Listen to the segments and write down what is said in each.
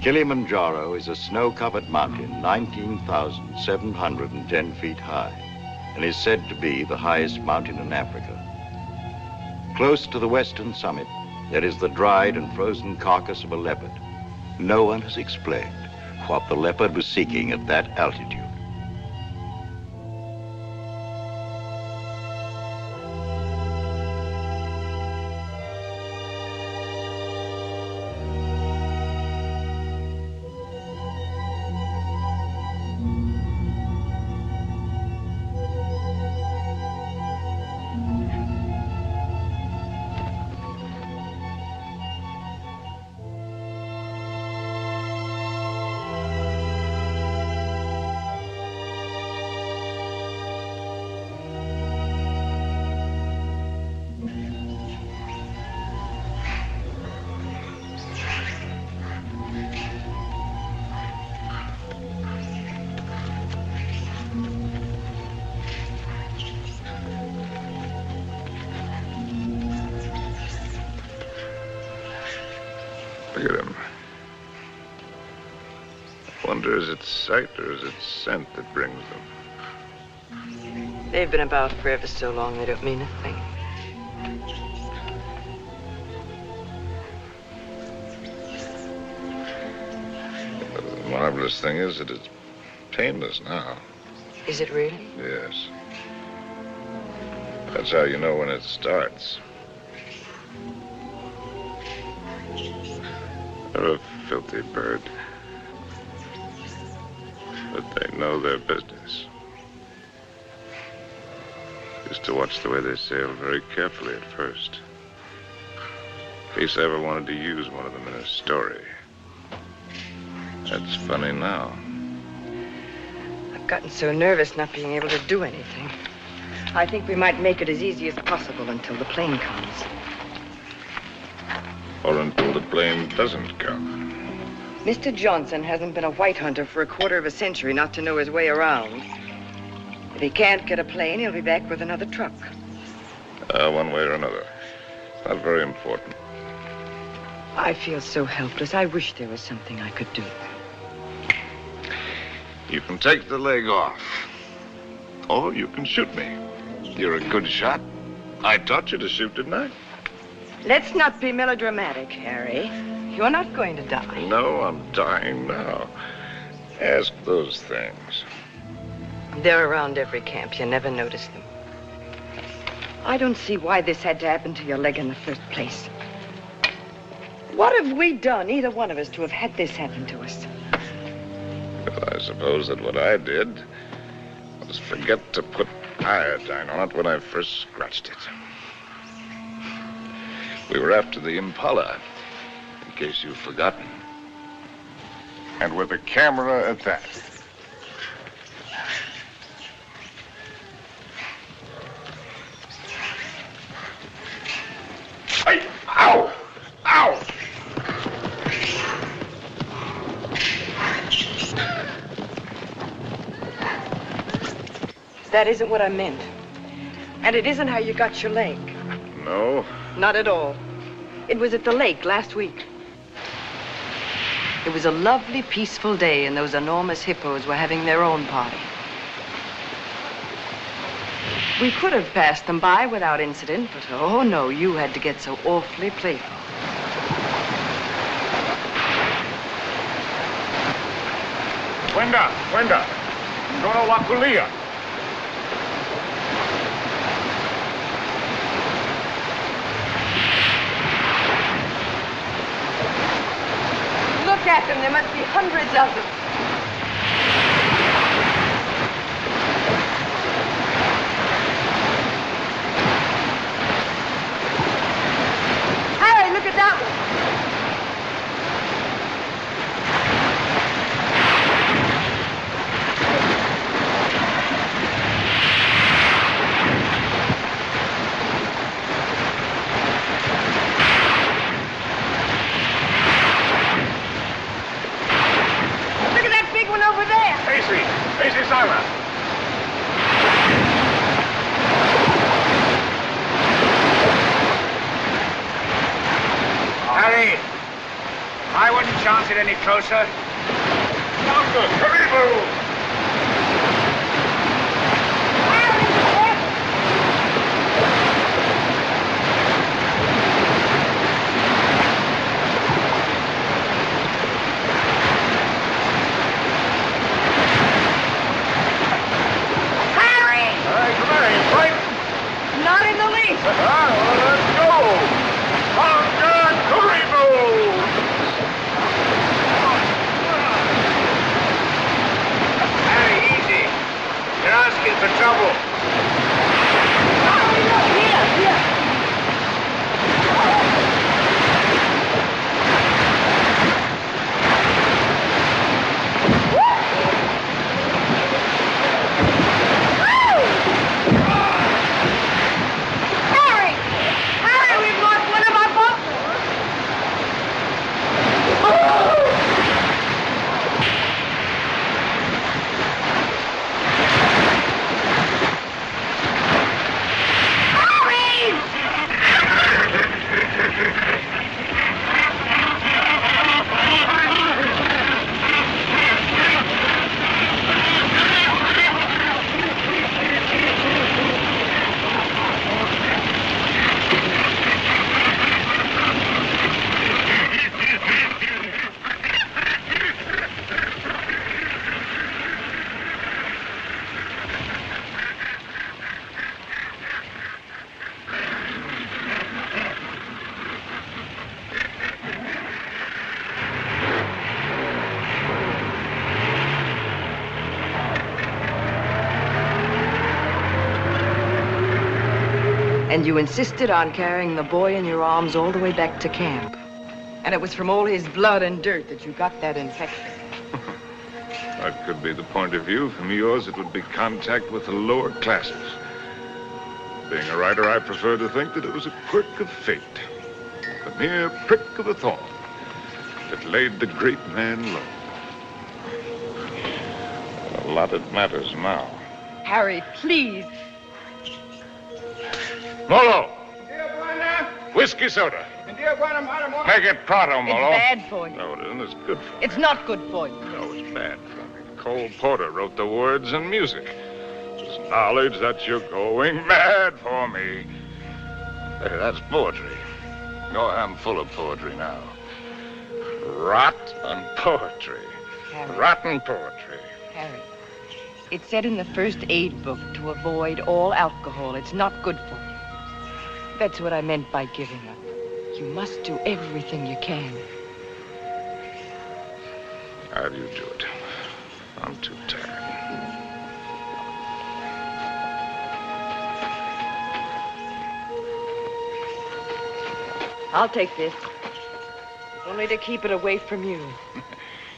Kilimanjaro is a snow-covered mountain 19,710 feet high and is said to be the highest mountain in Africa. Close to the western summit, there is the dried and frozen carcass of a leopard. No one has explained what the leopard was seeking at that altitude. Look at him. I wonder, is it sight or is it scent that brings them? They've been about for ever so long, they don't mean a thing. The marvelous thing is that it's painless now. Is it really? Yes. That's how you know when it starts. They're a filthy bird. But they know their business. Used to watch the way they sail very carefully at first. In case I ever wanted to use one of them in a story. That's funny now. I've gotten so nervous not being able to do anything. I think we might make it as easy as possible until the plane comes. Or until the plane doesn't come. Mr. Johnson hasn't been a white hunter for a quarter of a century not to know his way around. If he can't get a plane, he'll be back with another truck. One way or another. Not very important. I feel so helpless. I wish there was something I could do. You can take the leg off. Or you can shoot me. You're a good shot. I taught you to shoot, didn't I? Let's not be melodramatic, Harry. You're not going to die. No, I'm dying now. Ask those things. They're around every camp. You never notice them. I don't see why this had to happen to your leg in the first place. What have we done, either one of us, to have had this happen to us? Well, I suppose that what I did was forget to put iodine on it when I first scratched it. We were after the Impala, in case you've forgotten. And with a camera at that. Hey! Ow! Ow! That isn't what I meant. And it isn't how you got your leg. No? Not at all. It was at the lake last week. It was a lovely, peaceful day, and those enormous hippos were having their own party. We could have passed them by without incident, but oh no, you had to get so awfully playful. Wenda, Nora Wakulia. Look at them, there must be hundreds of them. Harry, look at that one. Look get any closer. Longer! Hurry, Not in the least. Let's go! Longer! Hurry, Harry, easy. You're asking for trouble. Here. Harry, we've lost one of our boats. And you insisted on carrying the boy in your arms all the way back to camp. And it was from all his blood and dirt that you got that infection. That could be the point of view. From yours, it would be contact with the lower classes. Being a writer, I prefer to think that it was a quirk of fate. A mere prick of a thorn that laid the great man low. A lot it matters now. Harry, please. Molo! Dear Buena. Whiskey soda. Dear Buena, Madam. Make it pronto, It's Molo. bad for you. No, it isn't. It's good for me. It's not good for you. No, it's bad for me. Cole Porter wrote the words and music. It's knowledge that you're going mad for me. Hey, that's poetry. Oh, I'm full of poetry now. Rotten poetry. Harry. Rotten poetry. Harry, it said in the first aid book to avoid all alcohol. It's not good for you. That's what I meant by giving up. You must do everything you can. How do you do it? I'm too tired. I'll take this. If only to keep it away from you.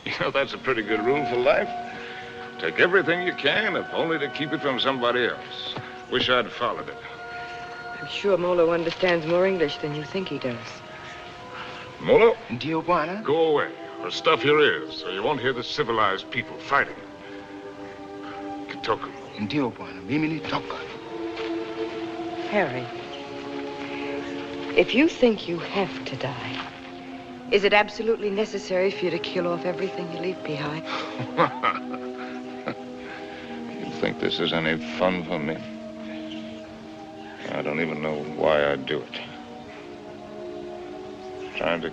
You know, that's a pretty good rule for life. Take everything you can, if only to keep it from somebody else. Wish I'd followed it. I'm sure Molo understands more English than you think he does. Molo, Dear Buena. go away, or stuff your ears, so you won't hear the civilized people fighting. Kitoku. Dear Buena, Mimini Toka. Harry, if you think you have to die, is it absolutely necessary for you to kill off everything you leave behind? You think this is any fun for me? I don't even know why I do it. Trying to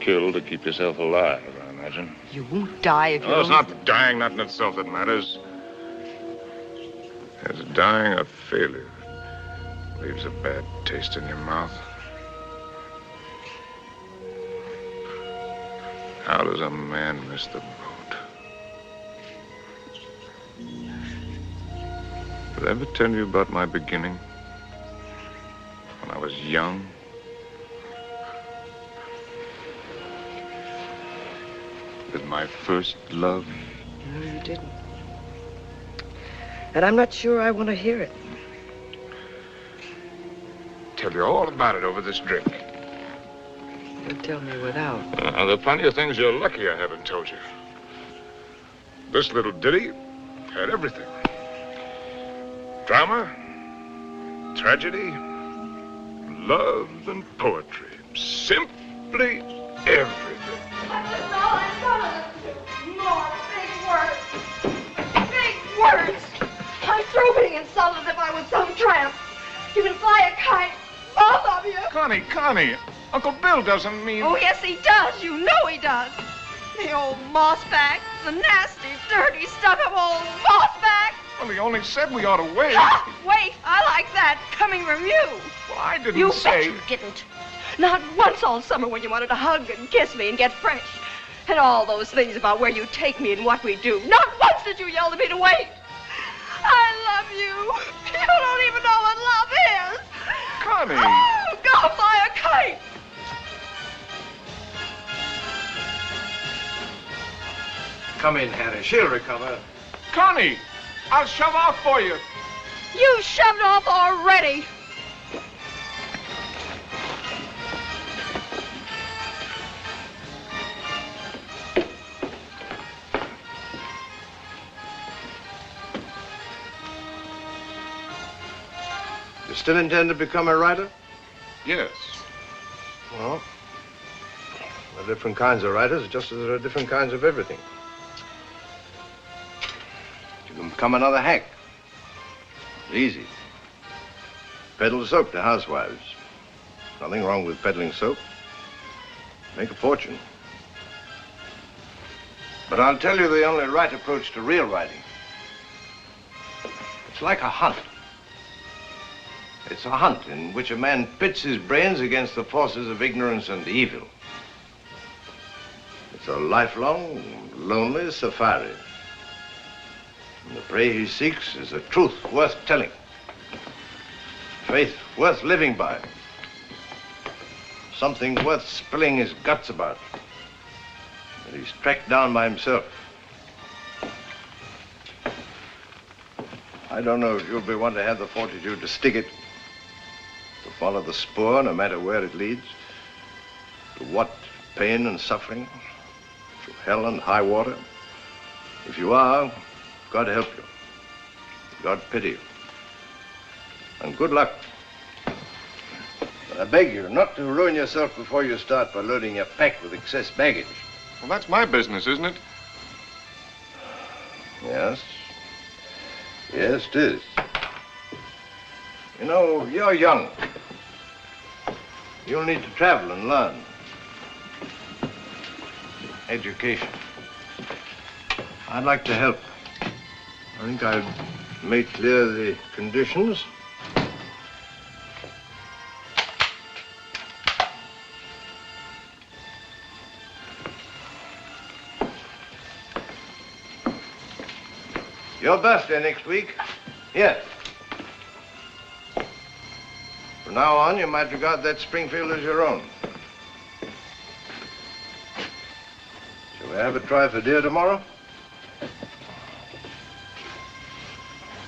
kill to keep yourself alive, I imagine. You won't die if you No, it's don't... not dying, not in itself that matters. It's dying of failure. Leaves a bad taste in your mouth. How does a man miss the boat? Did I ever tell you about my beginning? When I was young? With my first love? No, you didn't. And I'm not sure I want to hear it. Tell you all about it over this drink. You'll tell me without. There are plenty of things you're lucky I haven't told you. This little ditty had everything. Drama, tragedy, love, and poetry. Simply everything. You can fly a kite. Both of you. Connie, Uncle Bill doesn't mean... Oh, yes, he does. You know he does. The old mossback. The nasty, dirty, stuck-up old mossback. Well, he only said we ought to wait. Ah, wait. I like that. Coming from you. Well, I didn't You say... bet you didn't. Not once all summer when you wanted to hug and kiss me and get fresh. And all those things about where you take me and what we do. Not once did you yell at me to wait. I love you. You don't even know what love is. Connie. Oh, go fly a kite. Come in, Harry. She'll recover. Connie, I'll shove off for you. You shoved off already. You still intend to become a writer? Yes. Well, there are different kinds of writers, just as there are different kinds of everything. You can become another hack. Easy. Peddle soap to housewives. Nothing wrong with peddling soap. Make a fortune. But I'll tell you the only right approach to real writing. It's like a hunt. It's a hunt in which a man pits his brains against the forces of ignorance and evil. It's a lifelong, lonely safari. And the prey he seeks is a truth worth telling. Faith worth living by. Something worth spilling his guts about. And he's tracked down by himself. I don't know if you'll be one to have the fortitude to stick it. To follow the spoor, no matter where it leads. To what? Pain and suffering? To hell and high water? If you are, God help you. God pity you. And good luck. But I beg you not to ruin yourself before you start by loading your pack with excess baggage. Well, that's my business, isn't it? Yes. Yes, it is. You know, you're young. You'll need to travel and learn. Education. I'd like to help. I think I've made clear the conditions. Your birthday next week. Here. From now on, you might regard that Springfield as your own. Shall we have a try for deer tomorrow?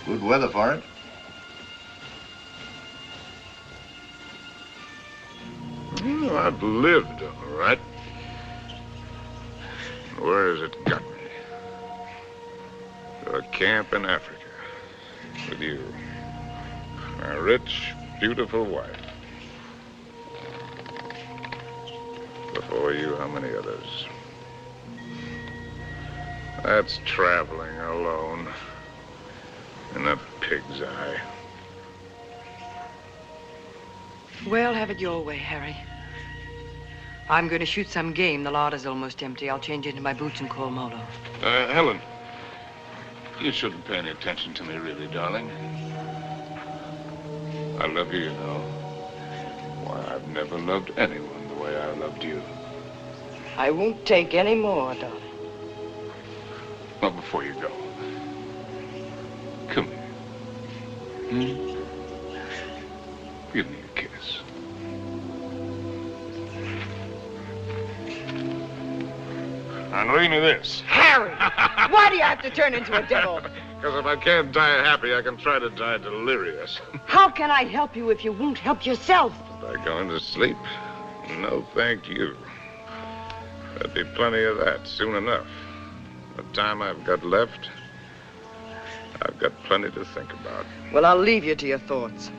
Good weather for it. Well, I've lived, all right. Where has it got me? To a camp in Africa. With you. My rich, beautiful wife. Before you, how many others? That's traveling alone. In a pig's eye. Well, have it your way, Harry. I'm going to shoot some game. The larder's almost empty. I'll change into my boots and call Molo. Helen, you shouldn't pay any attention to me, really, darling. I love you, you know. Why, I've never loved anyone the way I loved you. I won't take any more, darling. Well, before you go, come here. Give me a kiss. And read me this. Harry! Why do you have to turn into a devil? Because if I can't die happy, I can try to die delirious. How can I help you if you won't help yourself? By going to sleep? No, thank you. There'll be plenty of that soon enough. The time I've got left, I've got plenty to think about. Well, I'll leave you to your thoughts.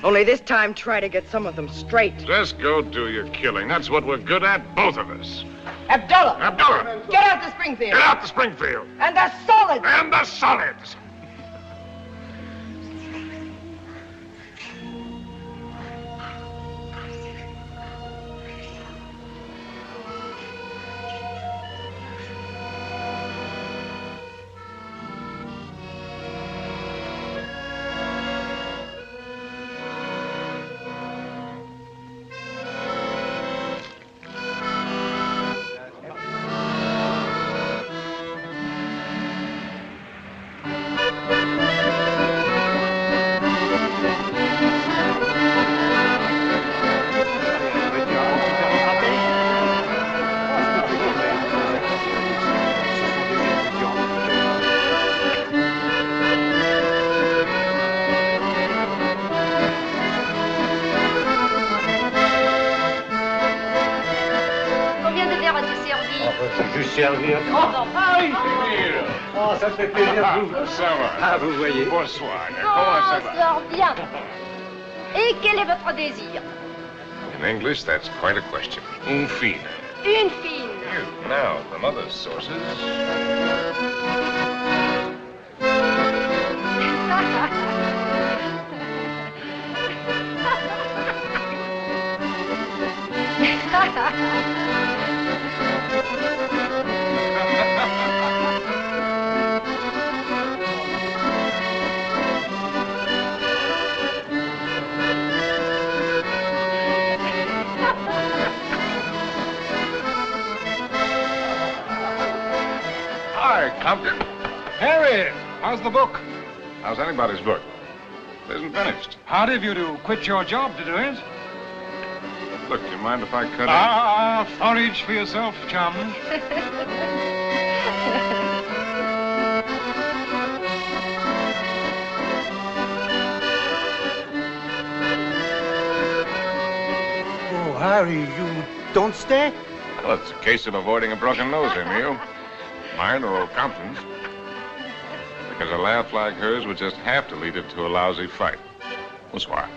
Only this time, try to get some of them straight. Just go do your killing. That's what we're good at, both of us. Abdullah! Abdullah! Get out to Springfield! Get out to Springfield! And the solids! And the solids! servir. Oh, Harry! Oh, ça me fait plaisir de vous. Ça va. Ah, vous voyez. Bonsoir. Comment ça va? sort bien. Et quel est votre désir? In English, that's quite a question. Une fine. Une fine. Now, from other sources... Hi, Compton. Harry, how's the book? How's anybody's book? It isn't finished. Hard of you to quit your job to do it. Look, do you mind if I cut in? Forage for yourself, chum. Oh, Harry, you don't stay? Well, it's a case of avoiding a broken nose, Emil. Mine or old Compton's. Because a laugh like hers would just have to lead it to a lousy fight. Bonsoir.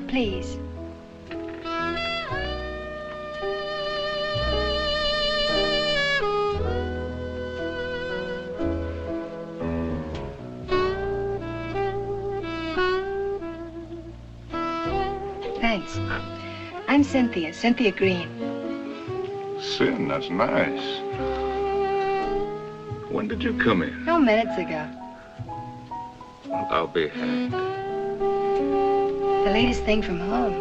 Please. Thanks. I'm Cynthia Green. Sin, that's nice. When did you come in? No, minutes ago. Well, I'll be hanged. The latest thing from home.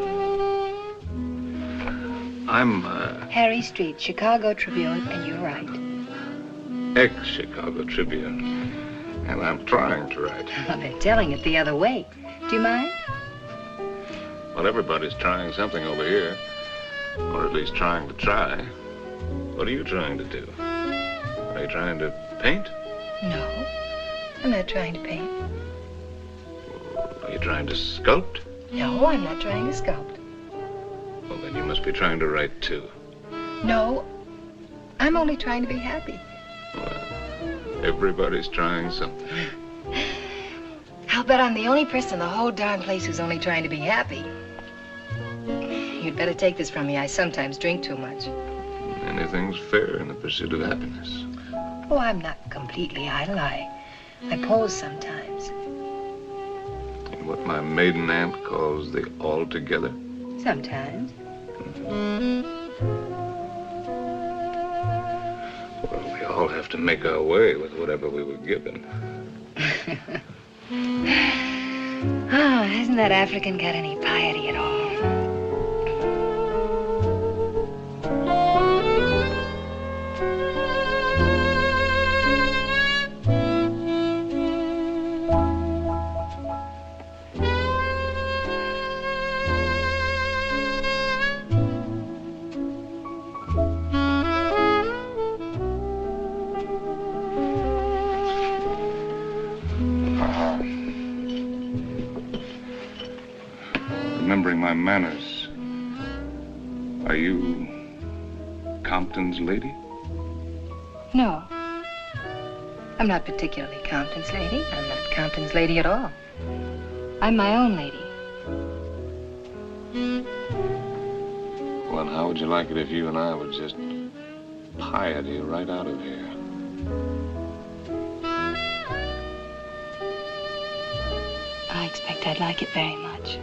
I'm, Harry Street, Chicago Tribune, and you're right. ex-Chicago Tribune. And I'm trying to write. Well, they're telling it the other way. Do you mind? Well, everybody's trying something over here. Or at least trying to try. What are you trying to do? Are you trying to paint? No, I'm not trying to paint. Are you trying to sculpt? No, I'm not trying to sculpt. Well, then you must be trying to write, too. No, I'm only trying to be happy. Well, everybody's trying something. I'll bet I'm the only person in the whole darn place who's only trying to be happy. You'd better take this from me. I sometimes drink too much. Anything's fair in the pursuit of happiness. Oh, I'm not completely idle. I pose sometimes. In what my maiden aunt calls the altogether. Sometimes. Well, we all have to make our way with whatever we were given. Oh, hasn't that African got any piety at all? my manners. Are you Compton's lady? No. I'm not particularly Compton's lady. I'm not Compton's lady at all. I'm my own lady. Well, and how would you like it if you and I would just piety you right out of here? I expect I'd like it very much.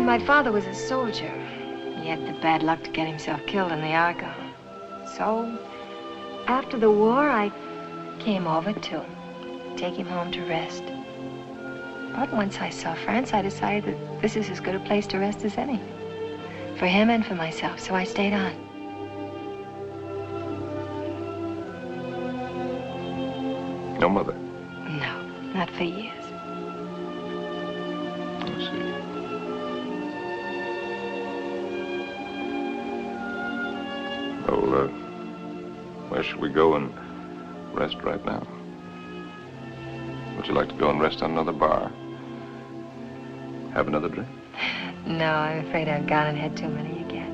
My father was a soldier. He had the bad luck to get himself killed in the Argonne. So, after the war, I came over to take him home to rest. But once I saw France, I decided that this is as good a place to rest as any. For him and for myself, so I stayed on. No mother? No, not for years. Well, where should we go and rest right now? Would you like to go and rest on another bar? Have another drink? No, I'm afraid I've gone and had too many again.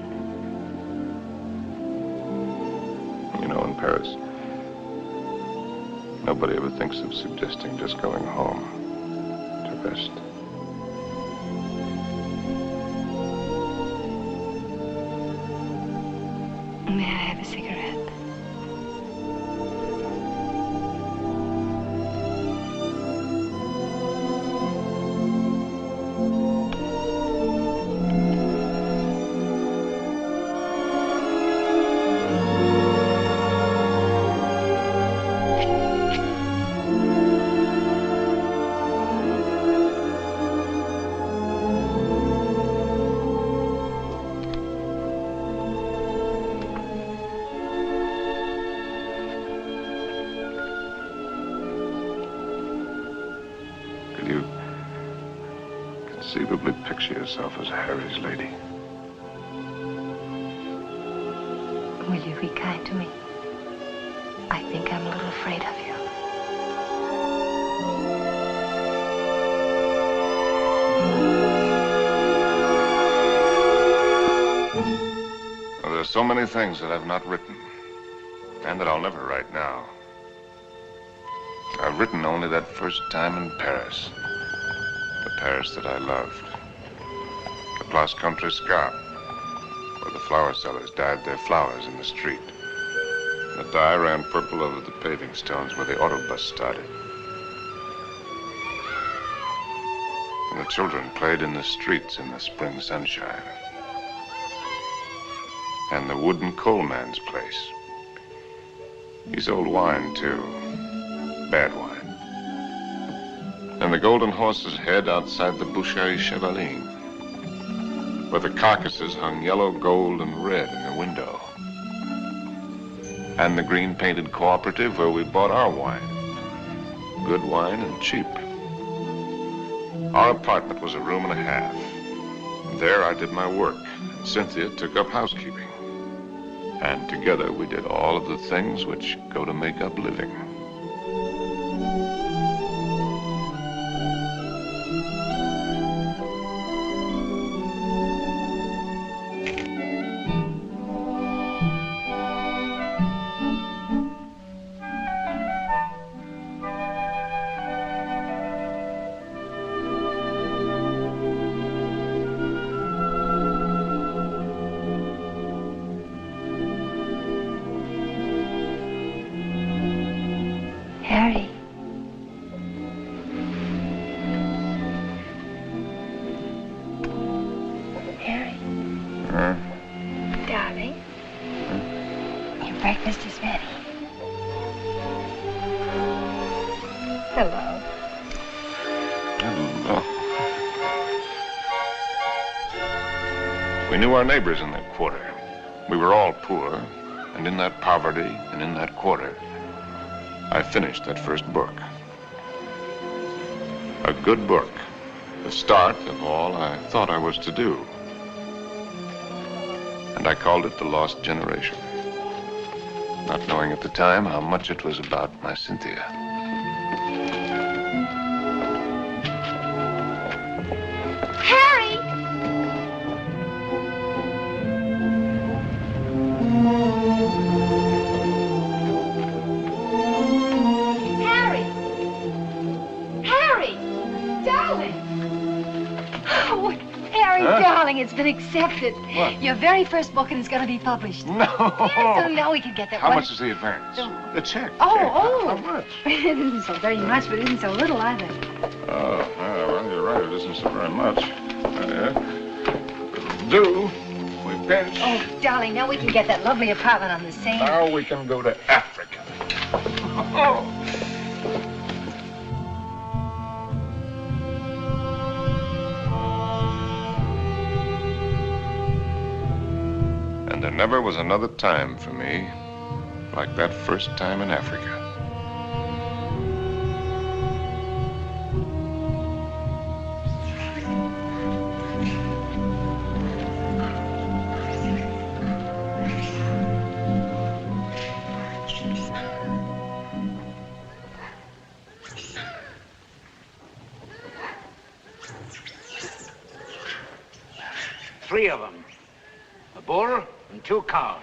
You know, in Paris, nobody ever thinks of suggesting just going home to rest. May I have a cigarette? Conceivably picture yourself as Harry's lady. Will you be kind to me? I think I'm a little afraid of you. Well, there's so many things that I've not written, and that I'll never write now. I've written only that first time in Paris. The Paris that I loved. The Place Contrescarpe, where the flower sellers dyed their flowers in the street. The dye ran purple over the paving stones where the autobus started. And the children played in the streets in the spring sunshine. And the wooden coal man's place. He sold wine, too. Bad wine. And the Golden Horse's head outside the Boucherie Chevaline, where the carcasses hung yellow, gold, and red in the window. And the green-painted cooperative where we bought our wine. Good wine and cheap. Our apartment was a room and a half. There I did my work, and Cynthia took up housekeeping. And together we did all of the things which go to make up living. Harry. Harry. Huh? Darling. Your breakfast is ready. We knew our neighbors in that quarter. We were all poor, and in that poverty and in that quarter, I finished that first book. A good book, the start of all I thought I was to do. And I called it The Lost Generation, not knowing at the time how much it was about my Cynthia. Harry! Harry! Harry! Darling! Oh, Harry, Huh? darling, it's been accepted. What? Your very first book, and it's going to be published. No! So now we can get that How one. much is the advance? The check. Oh, Check. oh. How much? It isn't so very much, but it isn't so little either. Oh, well, you're right. It isn't so very much. It'll do. We pinch. Oh, darling, now we can get that lovely apartment on the Seine. Now we can go to Africa. Oh. And there never was another time for me like that first time in Africa. Three of them. A bull and 2 cows.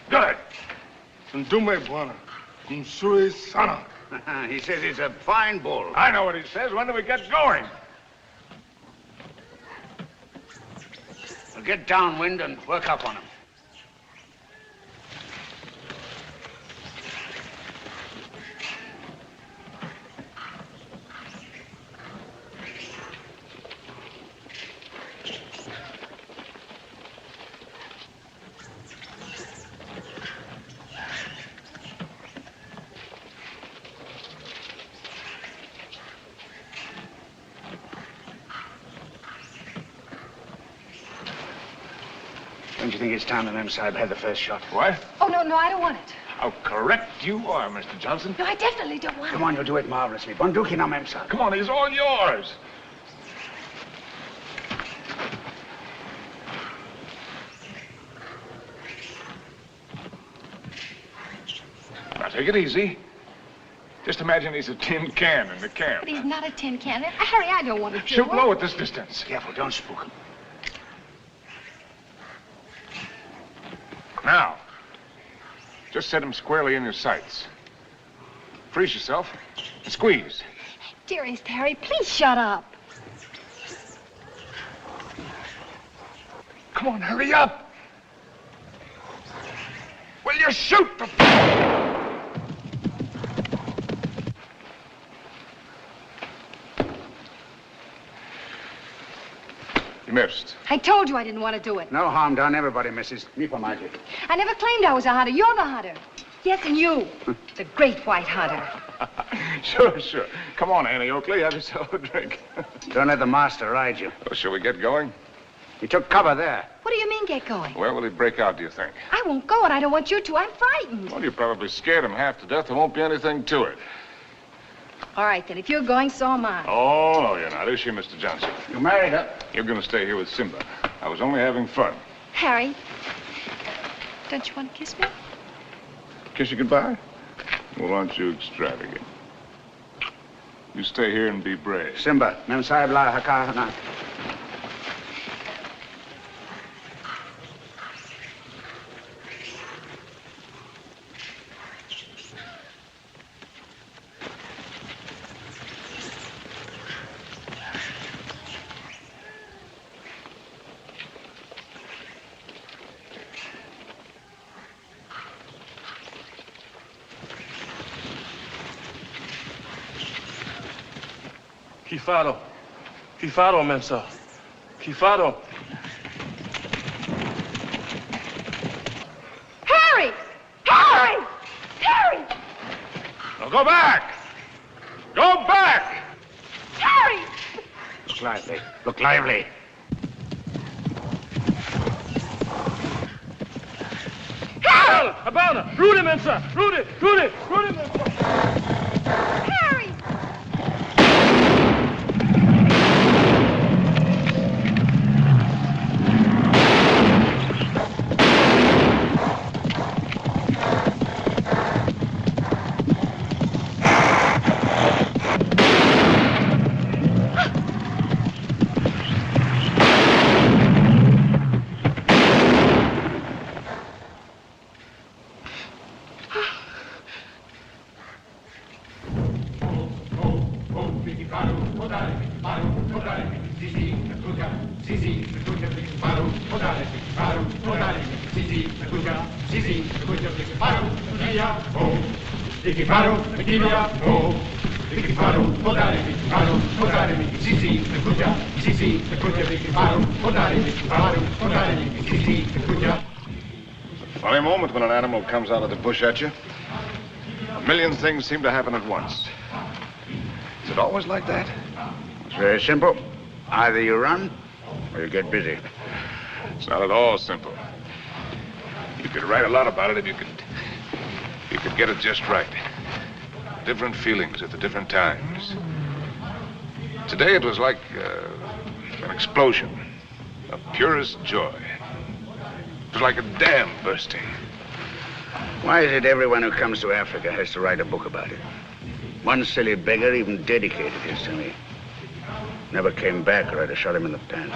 Good. Ndume bwana. Msuri sana. He says he's a fine bull. I know what he says. When do we get going? We'll get downwind and work up on him. Don't you think it's time the Mem Sahib had the first shot? What? Oh, no, no, I don't want it. How correct you are, Mr. Johnson. No, I definitely don't want Come it. on, you'll do it marvelously. Bunduki now, Mem Sahib. Come on, he's all yours. Now, take it easy. Just imagine he's a tin can in the camp. But he's not a tin can. Harry, I don't want to do Shoot it. low at this distance. Careful, don't spook him. Now, just set him squarely in your sights. Freeze yourself and squeeze. Dearest Harry, please shut up. Come on, hurry up. Will you shoot the... You missed. I told you I didn't want to do it. No harm done. Everybody misses. Me for magic. I never claimed I was a hunter. You're the hunter. Yes, and you, the great white hunter. Sure. Come on, Annie Oakley. Have yourself a drink. Don't let the master ride you. Well, shall we get going? He took cover there. What do you mean, get going? Where will he break out, do you think? I won't go, and I don't want you to. I'm frightened. Well, you probably scared him half to death. There won't be anything to it. All right, then. If you're going, so am I. Oh, no, you're not. Is she, Mr. Johnson? You married her. You're going to stay here with Simba. I was only having fun. Harry, don't you want to kiss me? Kiss you goodbye? Well, aren't you extravagant? You stay here and be brave. Simba, Mem Sahib la haka na. Kifado, Mensa. Kifado. Harry! Harry! Harry! Now go back! Go back! Harry! Look lively. Look lively. Gabana. Rudy, Mensa. Rudy, Mensa. Harry! Funny moment when an animal comes out of the bush at you. A million things seem to happen at once. Is it always like that? It's very simple. Either you run or you get busy. It's not at all simple. You could write a lot about it if you could get it just right. Different feelings at the different times. Today it was like an explosion of purest joy. It was like a dam bursting. Why is it everyone who comes to Africa has to write a book about it? One silly beggar even dedicated his to me. Never came back or I'd have shot him in the pants.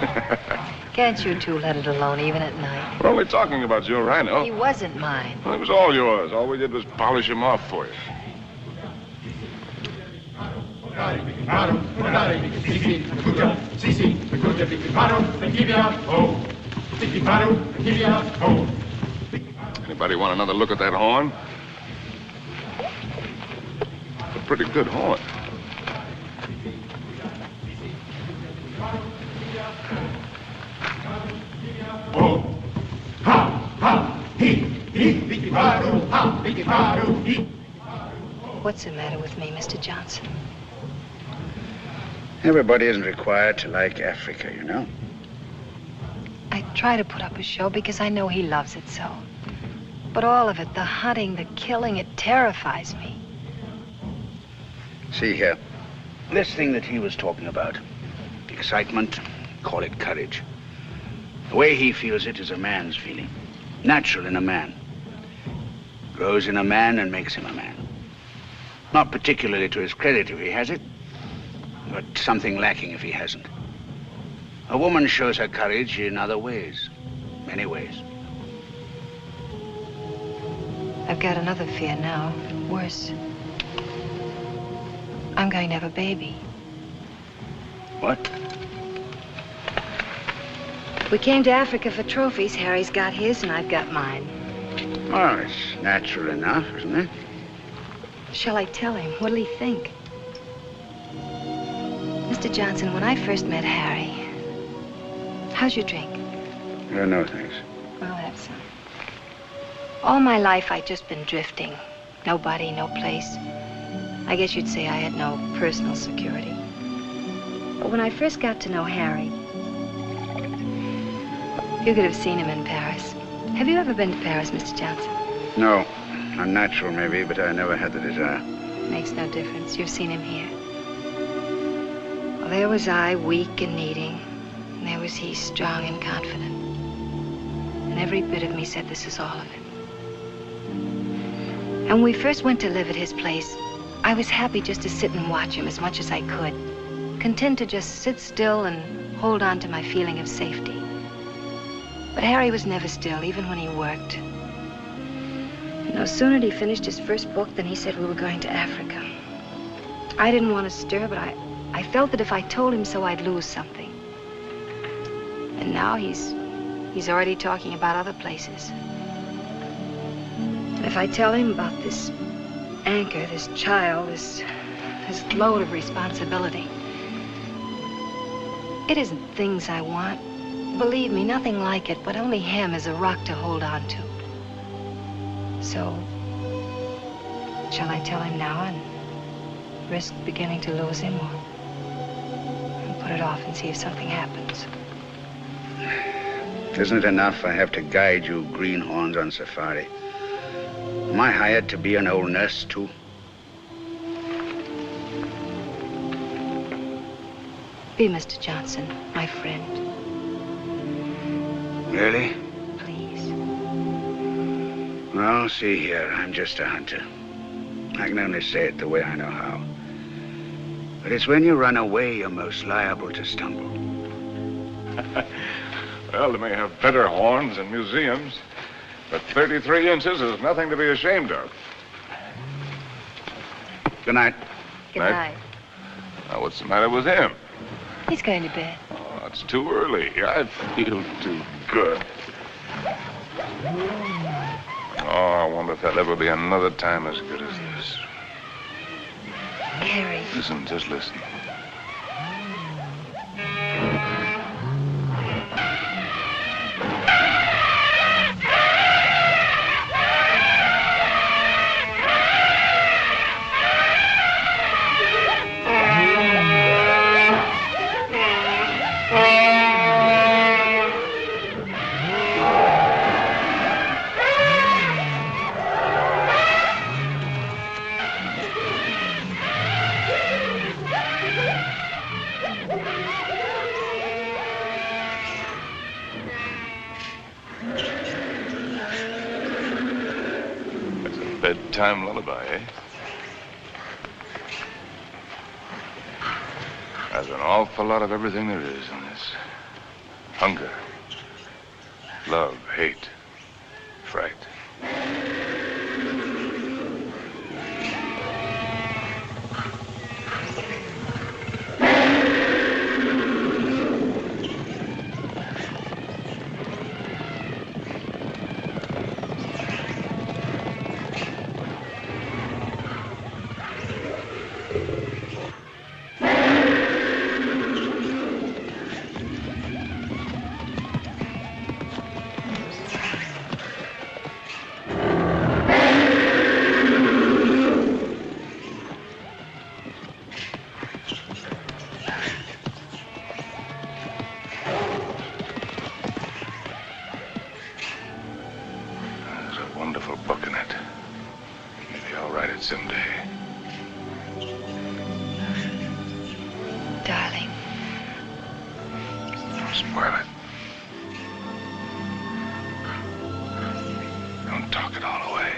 Can't you two let it alone, even at night? We're only talking about your rhino. He wasn't mine. Well, it was all yours. All we did was polish him off for you. Anybody want another look at that horn? It's a pretty good horn. What's the matter with me, Mr. Johnson? Everybody isn't required to like Africa, you know. I try to put up a show because I know he loves it so. But all of it, the hunting, the killing, it terrifies me. See here, this thing that he was talking about, excitement, call it courage. The way he feels it is a man's feeling, natural in a man. Grows in a man and makes him a man. Not particularly to his credit if he has it, but something lacking if he hasn't. A woman shows her courage in other ways, many ways. I've got another fear now, worse. I'm going to have a baby. What? We came to Africa for trophies. Harry's got his and I've got mine. Oh, it's natural enough, isn't it? Shall I tell him? What'll he think? Mr. Johnson, when I first met Harry, how's your drink? No, thanks. I'll have some. All my life, I'd just been drifting. Nobody, no place. I guess you'd say I had no personal security. But when I first got to know Harry, you could have seen him in Paris. Have you ever been to Paris, Mr. Johnson? No. Unnatural, maybe, but I never had the desire. Makes no difference. You've seen him here. Well, there was I, weak and needing. And there was he, strong and confident. And every bit of me said this is all of it. And when we first went to live at his place, I was happy just to sit and watch him as much as I could. Content to just sit still and hold on to my feeling of safety. But Harry was never still, even when he worked. And no sooner had he finished his first book than he said we were going to Africa. I didn't want to stir, but I felt that if I told him so, I'd lose something. And now he's already talking about other places. And if I tell him about this anchor, this child, this load of responsibility, it isn't things I want. Believe me, nothing like it, but only him as a rock to hold on to. So, shall I tell him now and risk beginning to lose him, or put it off and see if something happens? Isn't it enough I have to guide you greenhorns on safari? Am I hired to be an old nurse, too? Be Mr. Johnson, my friend. Really? Please. Well, see here, I'm just a hunter. I can only say it the way I know how. But it's when you run away you're most liable to stumble. Well, they may have better horns in museums, but 33 inches is nothing to be ashamed of. Good night. Good night. Now, what's the matter with him? He's going to bed. Oh, it's too early. I feel too good. Oh, I wonder if there'll ever be another time as good as this. Harry. Listen, just listen. Bedtime lullaby, eh? There's an awful lot of everything there is in this. Hunger, love, hate, fright. Someday. Darling. Don't spoil it. Don't talk it all away.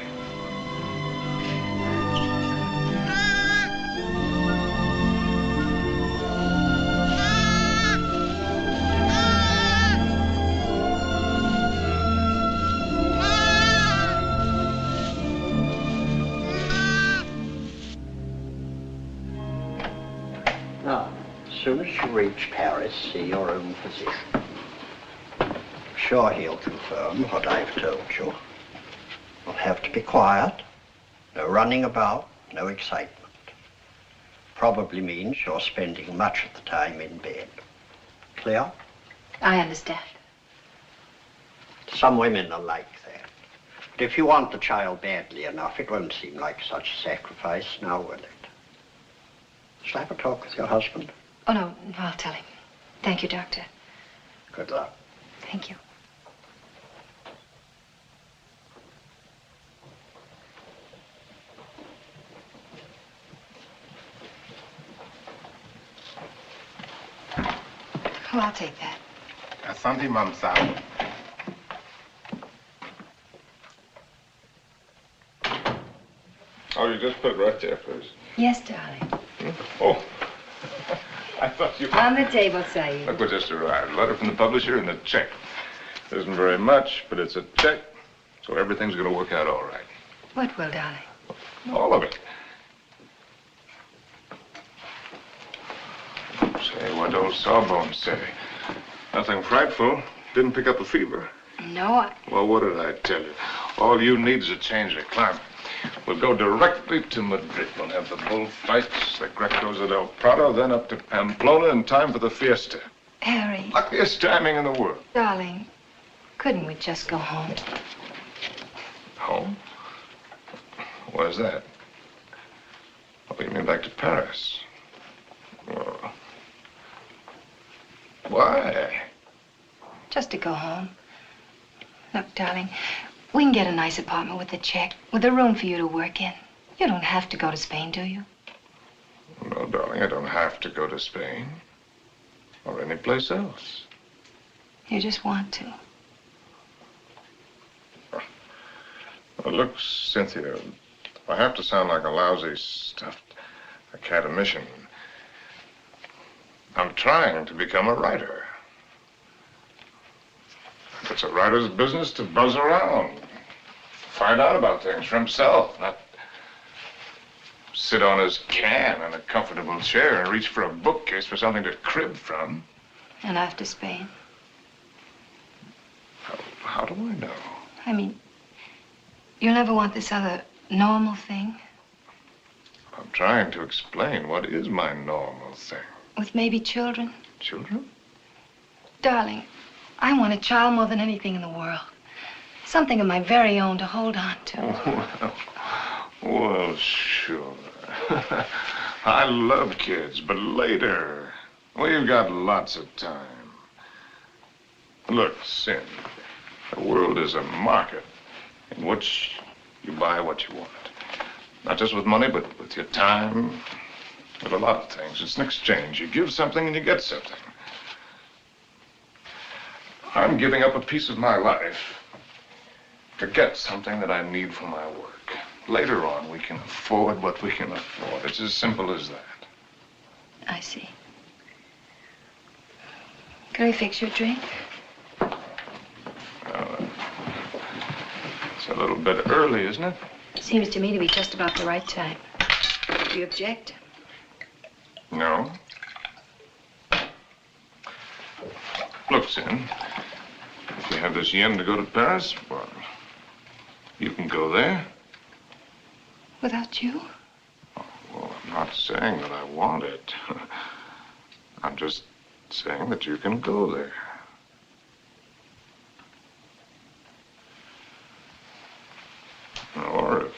As soon as you reach Paris, see your own physician. I'm sure he'll confirm what I've told you. You'll have to be quiet, no running about, no excitement. Probably means you're spending much of the time in bed. Clear? I understand. Some women are like that. But if you want the child badly enough, it won't seem like such a sacrifice, now will it? Shall I have a talk with your husband? Oh, no, I'll tell him. Thank you, Doctor. Good luck. Thank you. Oh, I'll take that. Asante, Mamsa. Oh, you just put it right there, please. Yes, darling. Oh. I thought you... On the table, Saeed. Look what just arrived. A letter from the publisher and a check. It isn't very much, but it's a check, so everything's going to work out all right. What will, darling? All of it. Say, what old Sawbones say? Nothing frightful. Didn't pick up a fever. No, Well, what did I tell you? All you need is a change of climate. We'll go directly to Madrid. We'll have the bullfights, the Grecos at El Prado, then up to Pamplona in time for the fiesta. Harry. Luckiest timing in the world. Darling, couldn't we just go home? Home? Where's that? Oh, you mean back to Paris? Oh. Why? Just to go home. Look, darling, We can get a nice apartment with a check, with a room for you to work in. You don't have to go to Spain, do you? No, darling, I don't have to go to Spain. Or any place else. You just want to. Well, look, Cynthia, if I have to sound like a lousy, stuffed academician, I'm trying to become a writer. It's a writer's business to buzz around, find out about things for himself, not sit on his can in a comfortable chair and reach for a bookcase for something to crib from. And after Spain? How do I know? I mean, you'll never want this other normal thing? I'm trying to explain what is my normal thing. With maybe children? Children? Darling, I want a child more than anything in the world. Something of my very own to hold on to. Well, sure. I love kids, but later. We've got lots of time. Look, Sin, the world is a market in which you buy what you want. Not just with money, but with your time, with a lot of things. It's an exchange. You give something and you get something. I'm giving up a piece of my life to get something that I need for my work. Later on, we can afford what we can afford. It's as simple as that. I see. Can I fix your drink? It's a little bit early, isn't it? Seems to me to be just about the right time. Do you object? No. Look, Sin, if you have this yen to go to Paris, well, you can go there. Without you? Well, I'm not saying that I want it. I'm just saying that you can go there. Or if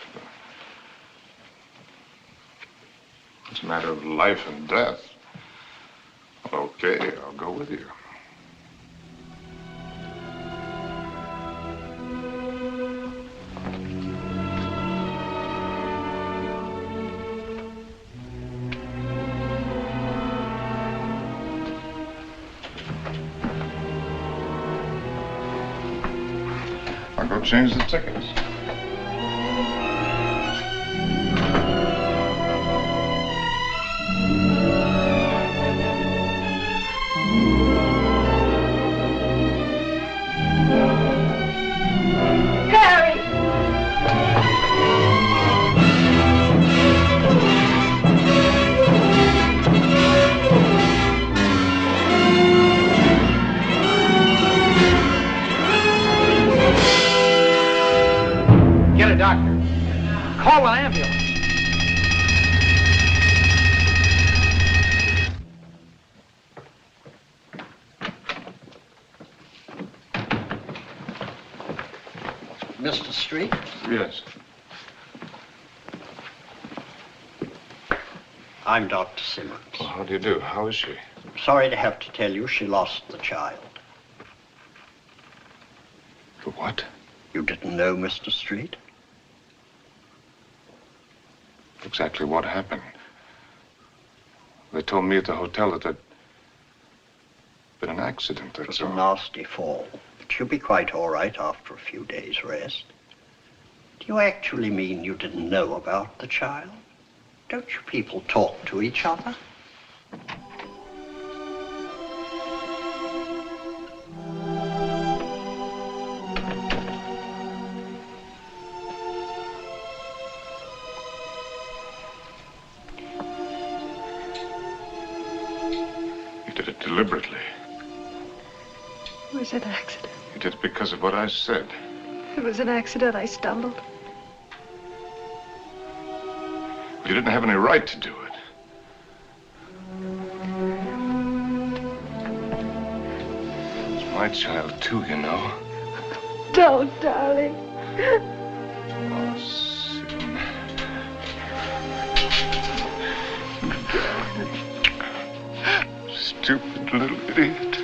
it's a matter of life and death, well, okay, I'll go with you. I'll go change the tickets. Call an ambulance. Mr. Street? Yes. I'm Dr. Simmons. Well, how do you do? How is she? Sorry to have to tell you she lost the child. What? You didn't know, Mr. Street? Exactly what happened. They told me at the hotel that there'd been an accident. It was a nasty fall, but you'll be quite all right after a few days' rest. Do you actually mean you didn't know about the child? Don't you people talk to each other? Deliberately. It was an accident. You did it because of what I said. It was an accident. I stumbled. You didn't have any right to do it. It's my child, too, you know. Don't, darling. Oh, Sin. Stupid little idiot.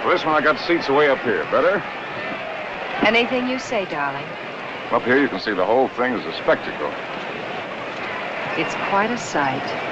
For this one, I got seats way up here. Better? Anything you say, darling. Up here, you can see the whole thing as a spectacle. It's quite a sight.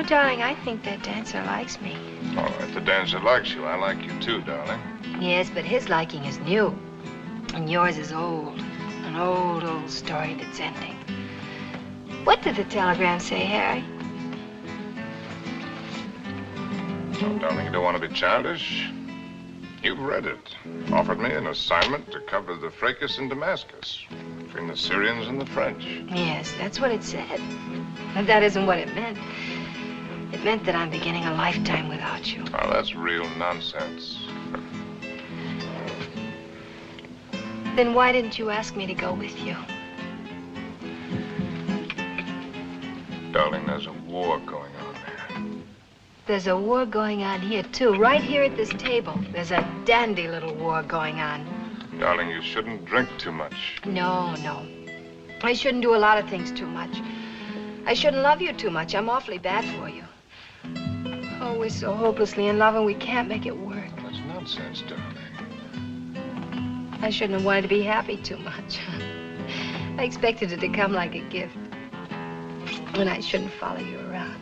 Darling, I think that dancer likes me. Oh, if the dancer likes you, I like you too, darling. Yes, but his liking is new. And yours is old. An old, old story that's ending. What did the telegram say, Harry? Oh, darling, you don't want to be childish? You've read it. Offered me an assignment to cover the fracas in Damascus between the Syrians and the French. Yes, that's what it said. But that isn't what it meant. It meant that I'm beginning a lifetime without you. Oh, that's real nonsense. Then why didn't you ask me to go with you? Darling, there's a war going on there. There's a war going on here, too. Right here at this table. There's a dandy little war going on. Darling, you shouldn't drink too much. No, no. I shouldn't do a lot of things too much. I shouldn't love you too much. I'm awfully bad for you. Oh, we're so hopelessly in love and we can't make it work. That's nonsense, darling. I shouldn't have wanted to be happy too much. I expected it to come like a gift. And I shouldn't follow you around.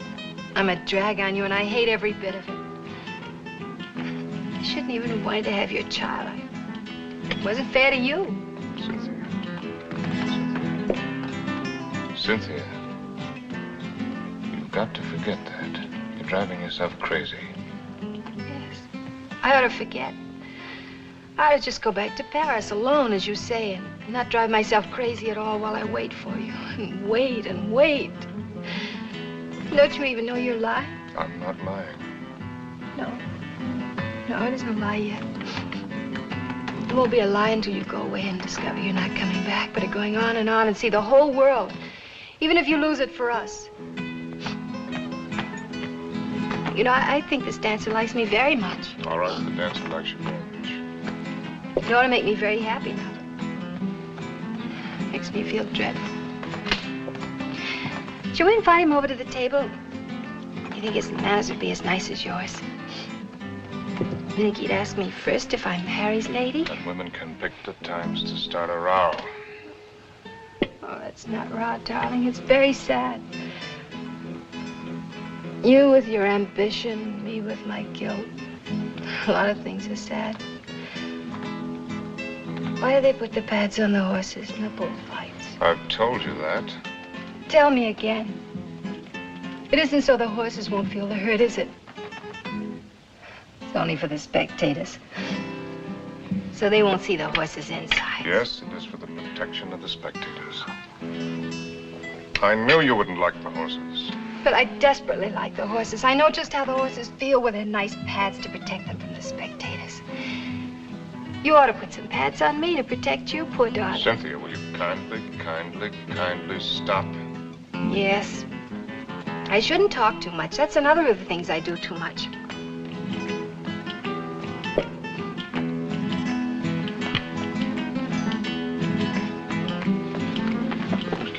I'm a drag on you and I hate every bit of it. I shouldn't even have wanted to have your child. It wasn't fair to you. Cynthia, you've got to forget that. You're driving yourself crazy. Yes. I ought to forget. I ought to just go back to Paris alone, as you say, and not drive myself crazy at all while I wait for you. And wait and wait. Don't you even know you're lying? I'm not lying. No. No, it isn't a lie yet. It won't be a lie until you go away and discover you're not coming back, but are going on and see the whole world. Even if you lose it for us. You know, I think this dancer likes me very much. All right, the dancer likes you very much. It ought to make me very happy now. Makes me feel dreadful. Shall we invite him over to the table? You think his manners would be as nice as yours? You think he'd ask me first if I'm Harry's lady? And women can pick the times to start a row. Oh, that's not raw, darling. It's very sad. You with your ambition, me with my guilt. A lot of things are sad. Why do they put the pads on the horses in the bullfights? I've told you that. Tell me again. It isn't so the horses won't feel the hurt, is it? It's only for the spectators. So they won't see the horses inside. Yes, it is for the protection of the spectators. I knew you wouldn't like the horses. But I desperately like the horses. I know just how the horses feel with their nice pads to protect them from the spectators. You ought to put some pads on me to protect you, poor darling. Cynthia, will you kindly stop? Yes. I shouldn't talk too much. That's another of the things I do too much.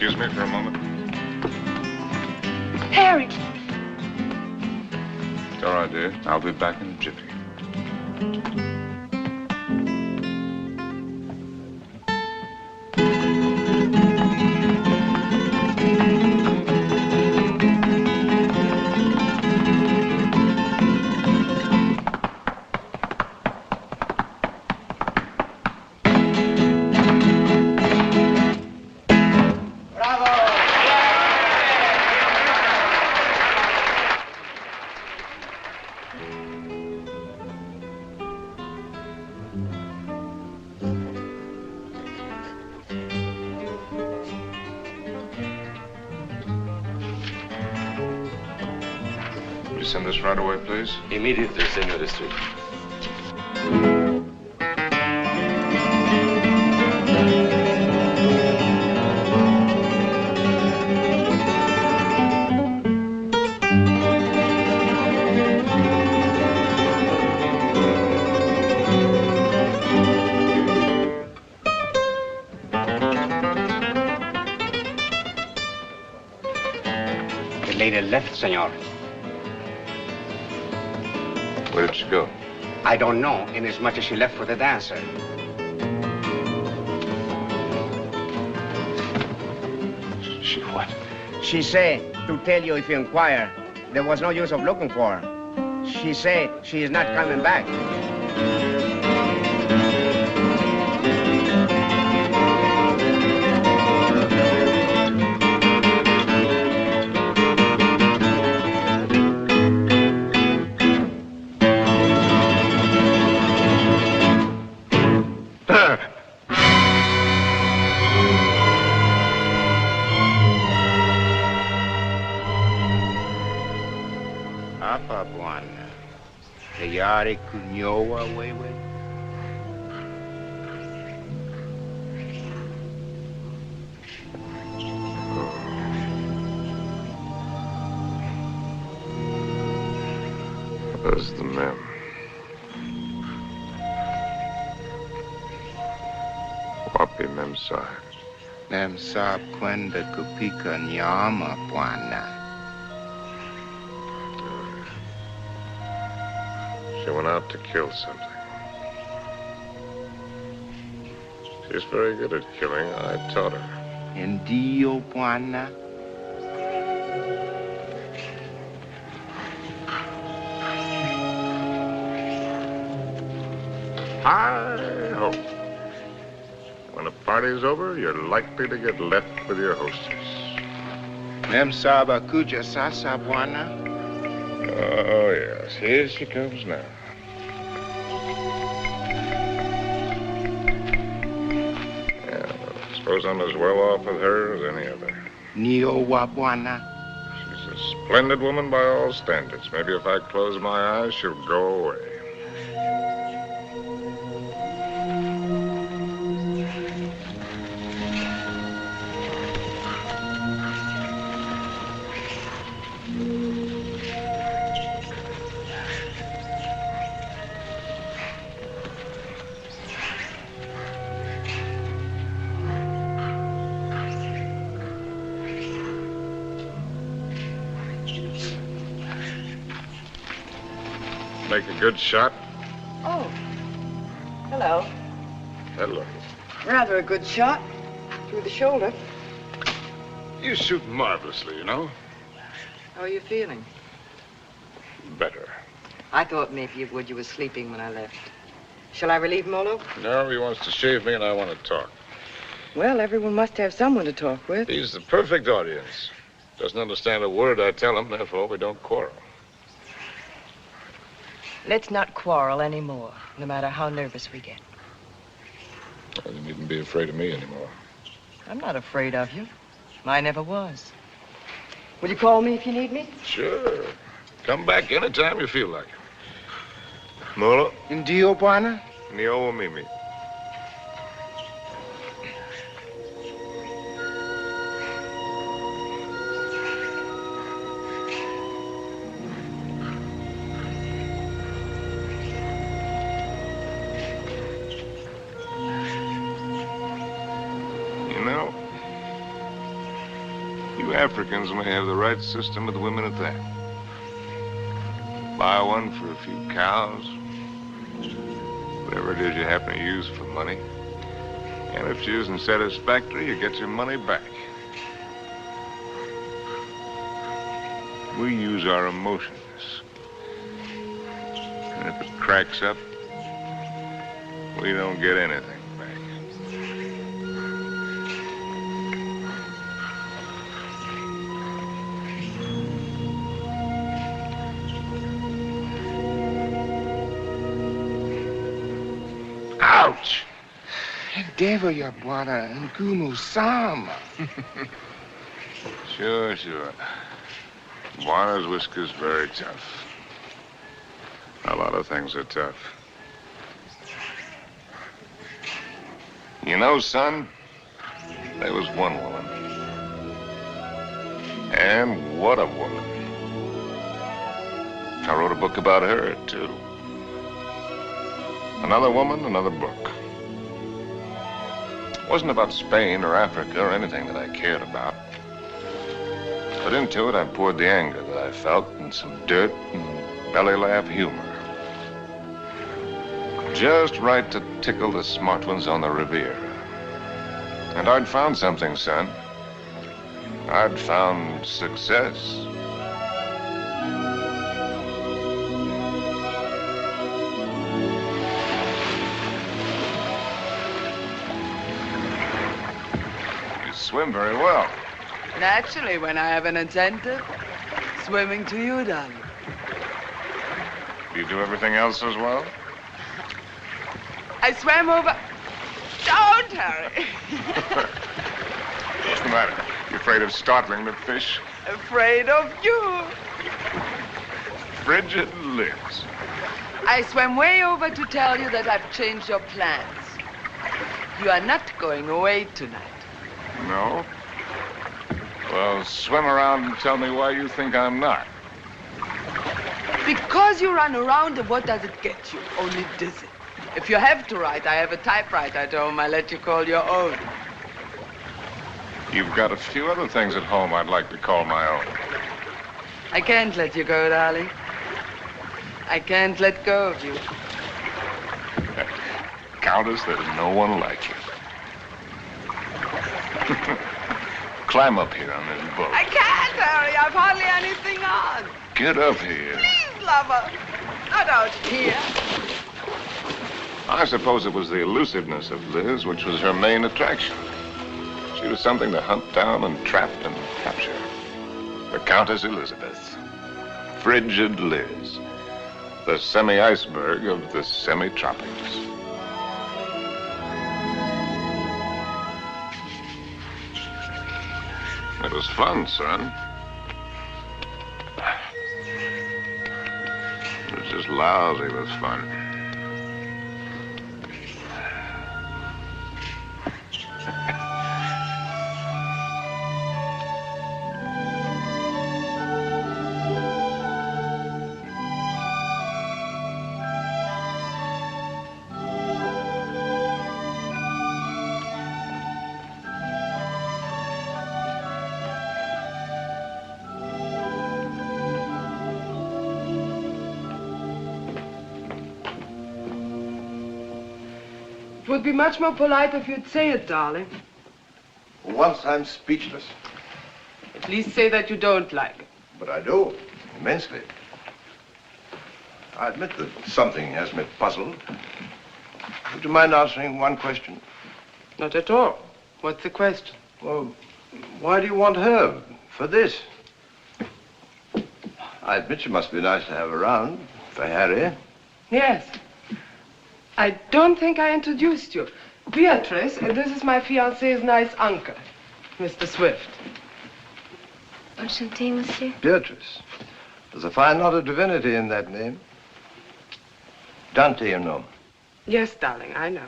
excuse me for a moment? Harry! It's all right, dear. I'll be back in a jiffy. Send this right away, please. Immediately, Senor District. The lady left, senor. Where did she go? I don't know, inasmuch as she left for the dancer. She what? She said to tell you if you inquire. There was no use of looking for her. She said she is not coming back. Apa Bwana, tayari kunyoa wewe? There's the men. Wapi Memsahib? Memsahib kwenda kupika nyama, Bwana. She went out to kill something. She's very good at killing. I taught her. Ndio, Bwana. I hope when the party's over, you're likely to get left with your hostess. Memsahib akuja sasa, Bwana. Oh, yes. Here she comes now. Yeah, I suppose I'm as well off with her as any other. Nio wa Bwana. She's a splendid woman by all standards. Maybe if I close my eyes, she'll go away. Make a good shot? Oh. Hello. Hello. Rather a good shot. Through the shoulder. You shoot marvelously, you know. How are you feeling? Better. I thought maybe you would. You were sleeping when I left. Shall I relieve Molo? No, he wants to shave me and I want to talk. Well, everyone must have someone to talk with. He's the perfect audience. Doesn't understand a word I tell him, therefore we don't quarrel. Let's not quarrel anymore, no matter how nervous we get. Well, you needn't be afraid of me anymore. I'm not afraid of you. I never was. Will you call me if you need me? Sure. Come back anytime you feel like it. Molo? Ndio, Bwana? Nio mimi. You Africans may have the right system with women at that. Buy one for a few cows, whatever it is you happen to use for money. And if she isn't satisfactory, you get your money back. We use our emotions. And if it cracks up, we don't get anything back. Ouch! Endeavor your bwana ngumu sama. Sure. Bwana's whisker's very tough. A lot of things are tough. You know, son, there was one woman. And what a woman. I wrote a book about her, too. Another woman, another book. It wasn't about Spain or Africa or anything that I cared about. But into it, I poured the anger that I felt and some dirt and belly laugh humor. Just right to tickle the smart ones on the Riviera. And I'd found something, son. I'd found success. You swim very well. Naturally, when I have an incentive, swimming to you, darling. Do you do everything else as well? I swam over... Don't, Harry. What's the matter? You afraid of startling the fish? Afraid of you. Frigid Liz. I swam way over to tell you that I've changed your plans. You are not going away tonight. No? Well, swim around and tell me why you think I'm not. Because you run around, and what does it get you? Only dizzy. If you have to write, I have a typewriter at home. I let you call your own. You've got a few other things at home I'd like to call my own. I can't let you go, darling. I can't let go of you. Countess, there's no one like you. Climb up here on this boat. I can't, Harry. I've hardly anything on. Get up here. Please, lover. Not out here. I suppose it was the elusiveness of Liz which was her main attraction. She was something to hunt down and trap and capture. The Countess Elizabeth. Frigid Liz. The semi-iceberg of the semi-tropics. It was fun, son. It was just lousy with fun. It would be much more polite if you'd say it, darling. For once, I'm speechless. At least say that you don't like it. But I do, immensely. I admit that something has me puzzled. Would you mind answering one question? Not at all. What's the question? Well, why do you want her for this? I admit she must be nice to have around for Harry. Yes. I don't think I introduced you. Beatrice, this is my fiancé's nice uncle, Mr. Swift. Enchanté, monsieur. Beatrice. There's a fine lot of divinity in that name. Dante, you know. Yes, darling, I know.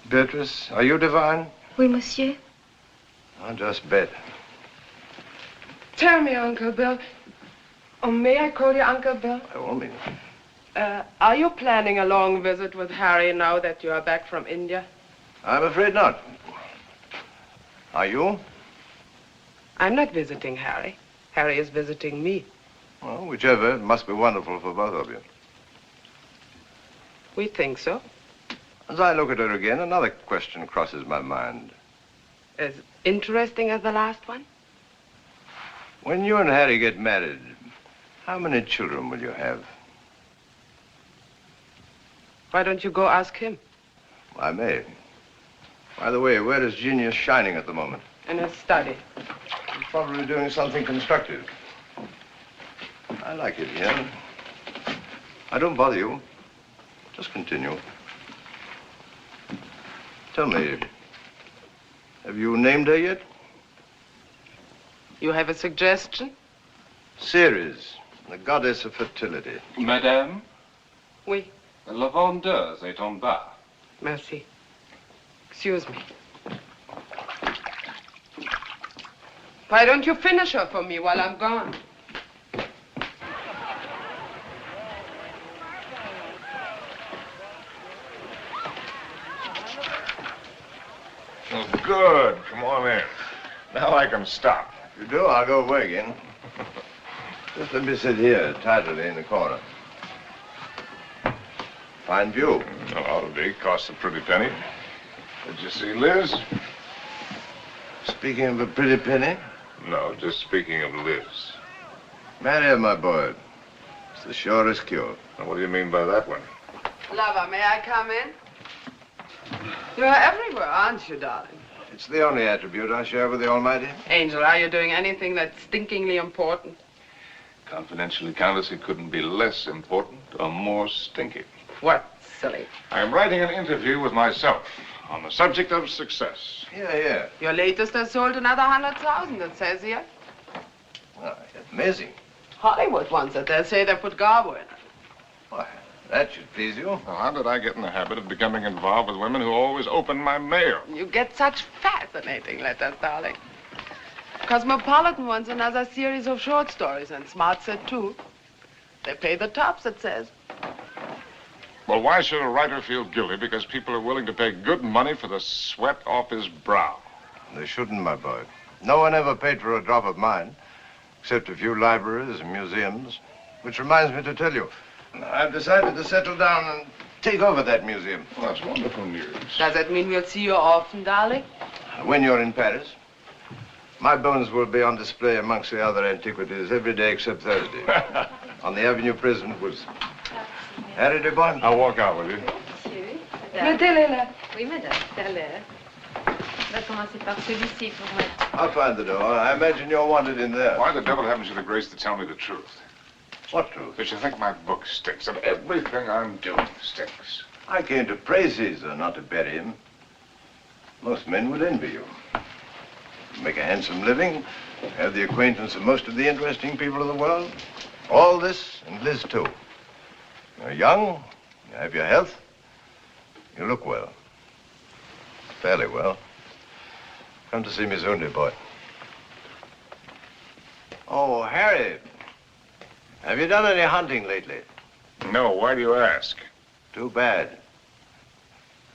Beatrice, are you divine? Oui, monsieur. I'll just bet. Tell me, Uncle Bill. Oh, may I call you Uncle Bill? By all means. Are you planning a long visit with Harry now that you are back from India? I'm afraid not. Are you? I'm not visiting Harry. Harry is visiting me. Well, whichever, it must be wonderful for both of you. We think so. As I look at her again, another question crosses my mind. As interesting as the last one? When you and Harry get married, how many children will you have? Why don't you go ask him? I may. By the way, where is Genius shining at the moment? In his study. He's probably doing something constructive. I like it here. I don't bother you. Just continue. Tell me, have you named her yet? You have a suggestion? Ceres, the goddess of fertility. Madame? Oui. La vendeuse est en bas. Merci. Excuse me. Why don't you finish her for me while I'm gone? Oh, good. Come on in. Now I can stop. If you do, I'll go away again. Just let me sit here, tidily in the corner. Fine view. Oh, I'll be. Costs a pretty penny. Did you see Liz? Speaking of a pretty penny? No, just speaking of Liz. Marry her, my boy. It's the surest cure. Now, what do you mean by that one? Lover, may I come in? You're everywhere, aren't you, darling? It's the only attribute I share with the Almighty. Angel, are you doing anything that's stinkingly important? Confidentially, Countess, it couldn't be less important or more stinky. What, silly? I'm writing an interview with myself on the subject of success. Yeah. Your latest has sold another 100,000, it says here. Oh, amazing. Hollywood wants it. They say they put Garbo in it. Why, that should please you. Now, how did I get in the habit of becoming involved with women who always open my mail? You get such fascinating letters, darling. Cosmopolitan wants another series of short stories, and Smart said too. They pay the tops, it says. Well, why should a writer feel guilty because people are willing to pay good money for the sweat off his brow? They shouldn't, my boy. No one ever paid for a drop of mine, except a few libraries and museums. Which reminds me to tell you, I've decided to settle down and take over that museum. Well, that's wonderful news. Does that mean we'll see you often, darling? When you're in Paris, my bones will be on display amongst the other antiquities every day except Thursday. On the Avenue President Wilson. Harry, dear boy. I'll walk out with you. Mettez-les là. Oui, madame, tout à l'heure. On va commencer par celui-ci pour mettre. I'll find the door. I imagine you're wanted in there. Why the devil haven't you the grace to tell me the truth? What truth? That you think my book stinks, that everything I'm doing stinks. I came to praise Caesar, not to bury him. Most men would envy you. You make a handsome living, have the acquaintance of most of the interesting people of the world. All this, and Liz too. You're young, you have your health, you look well. Fairly well. Come to see me soon, dear boy. Oh, Harry, have you done any hunting lately? No, why do you ask? Too bad.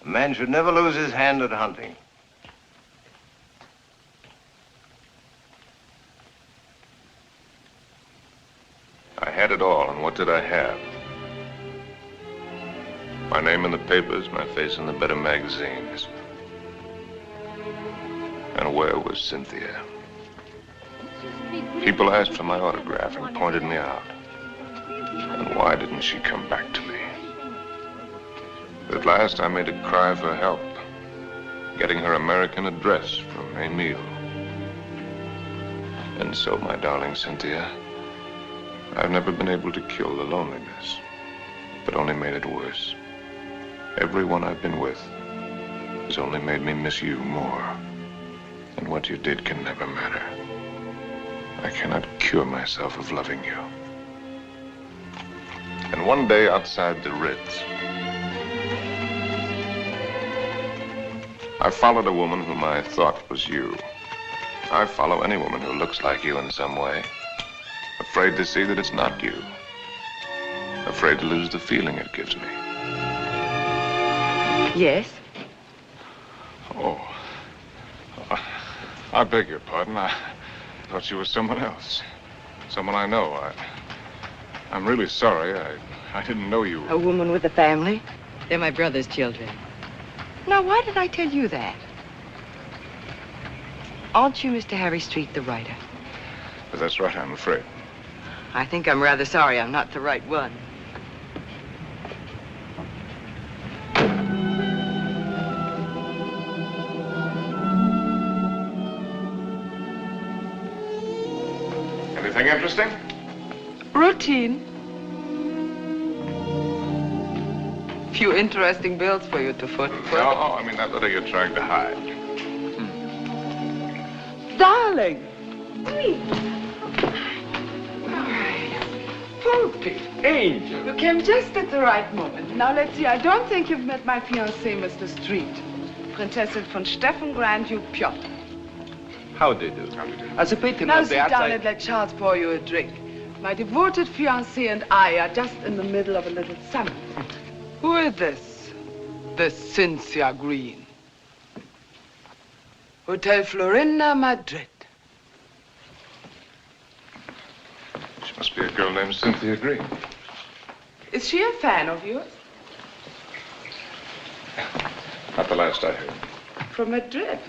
A man should never lose his hand at hunting. I had it all, and what did I have? My name in the papers, my face in the better magazines. And where was Cynthia? People asked for my autograph and pointed me out. And why didn't she come back to me? At last, I made a cry for help, getting her American address from Emile. And so, my darling Cynthia, I've never been able to kill the loneliness, but only made it worse. Everyone I've been with has only made me miss you more. And what you did can never matter. I cannot cure myself of loving you. And one day outside the Ritz, I followed a woman whom I thought was you. I follow any woman who looks like you in some way. Afraid to see that it's not you. Afraid to lose the feeling it gives me. Yes? Oh. I beg your pardon. thought you were someone else. Someone I know. I'm really sorry. I didn't know you. A woman with a family? They're my brother's children. Now, why did I tell you that? Aren't you Mr. Harry Street, the writer? But that's right, I'm afraid. I think I'm rather sorry I'm not the right one. Anything interesting? Routine. Few interesting bills for you to foot. No, I mean that letter you're trying to hide. Darling! Poopy. Angel. You came just at the right moment. Now, let's see. I don't think you've met my fiancé, Mr. Street. Princessin von Steffen Grand Duke Piotr. How do you do? Sapete Now non sit down and let Charles pour you a drink. My devoted fiancé and I are just in the middle of a little summit. Who is this? This Cynthia Green. Hotel Florinda, Madrid. She must be a girl named Cynthia Green. Is she a fan of yours? Not the last I heard. From Madrid.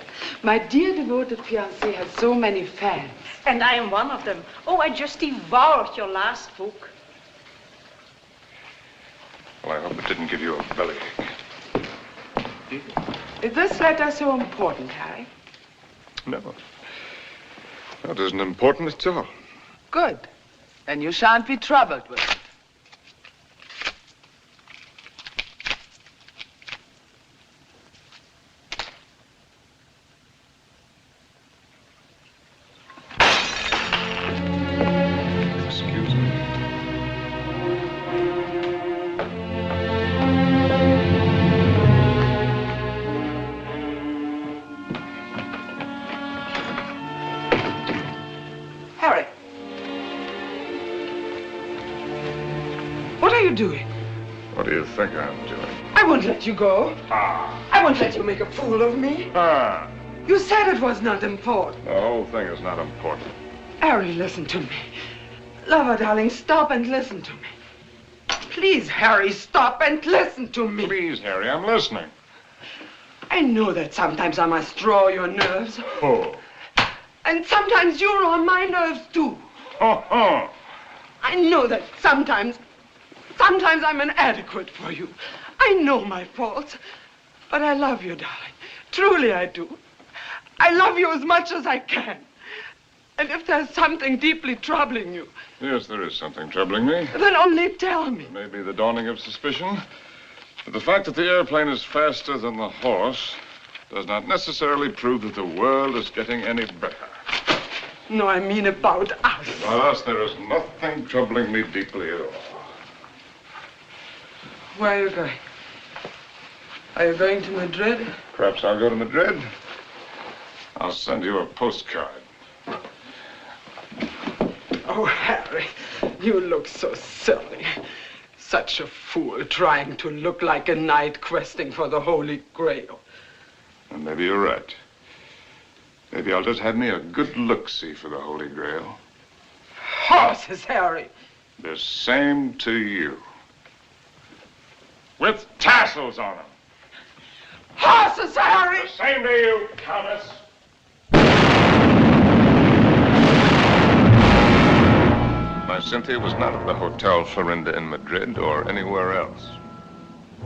My dear devoted fiancé has so many fans. And I am one of them. Oh, I just devoured your last book. Well, I hope it didn't give you a bellyache. Is this letter so important, Harry? No. That isn't important at all. Good. Then you shan't be troubled with it. Excuse me. Harry. What are you doing? What do you think I'm doing? I won't let you go. Ah. I won't let you make a fool of me. Ah. You said it was not important. The whole thing is not important. Harry, listen to me. Lover, darling, stop and listen to me. Please, Harry, stop and listen to me. Please, Harry, I'm listening. I know that sometimes I must draw your nerves. Oh. And sometimes you're on my nerves, too. Oh. I know that sometimes I'm inadequate for you. I know my faults. But I love you, darling. Truly I do. I love you as much as I can. And if there's something deeply troubling you... Yes, there is something troubling me. Then only tell me. Maybe the dawning of suspicion. But the fact that the airplane is faster than the horse does not necessarily prove that the world is getting any better. No, I mean about us. About us, there is nothing troubling me deeply at all. Where are you going? Are you going to Madrid? Perhaps I'll go to Madrid. I'll send you a postcard. Oh, Harry, you look so silly. Such a fool trying to look like a knight questing for the Holy Grail. And maybe you're right. Maybe I'll just have me a good look-see for the Holy Grail. Horses, Harry. The same to you. With tassels on them. Horses, Harry! The same to you, Countess. My Cynthia was not at the Hotel Florinda in Madrid or anywhere else.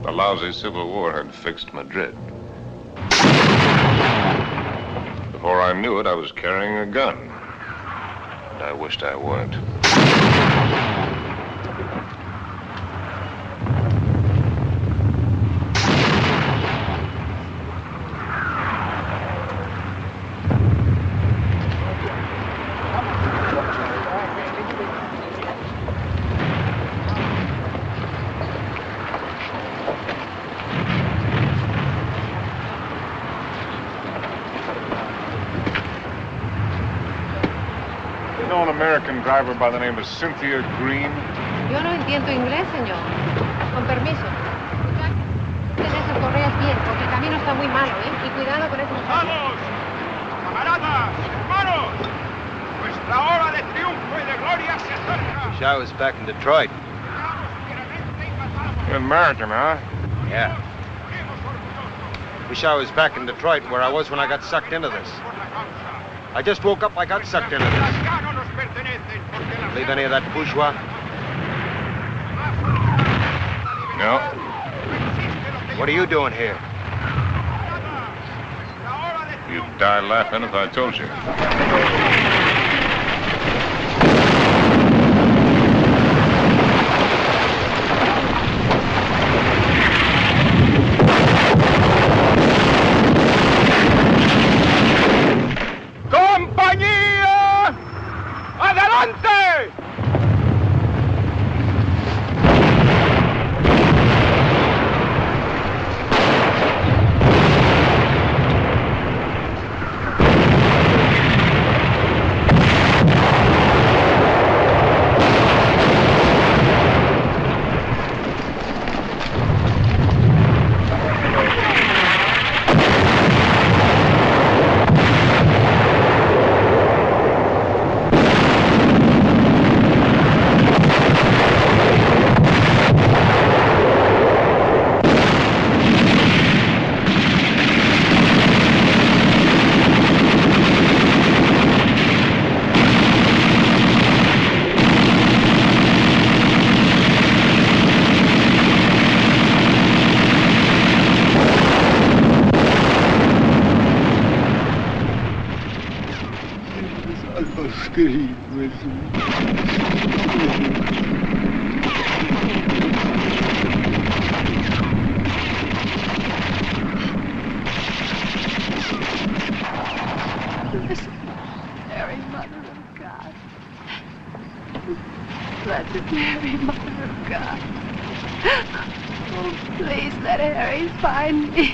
The lousy Civil War had fixed Madrid. Before I knew it, I was carrying a gun. And I wished I weren't. American driver by the name of Cynthia Green. Yo no entiendo inglés, señor. Con permiso. Tenés el correas bien, porque el camino está muy malo, ¿eh? Y cuidado con eso. ¡Vamos! ¡Camaradas! ¡Hermanos! Pues I was back in Detroit. You're American, huh? Yeah. Wish I was back in Detroit where I was when I got sucked into this. I just woke up, I got sucked into this. Believe any of that bourgeois? No. What are you doing here? You'd die laughing if I told you. ¡Compañía! ¡Adelante! Blessed Mary, Mother of God. Oh, please let Harry find me.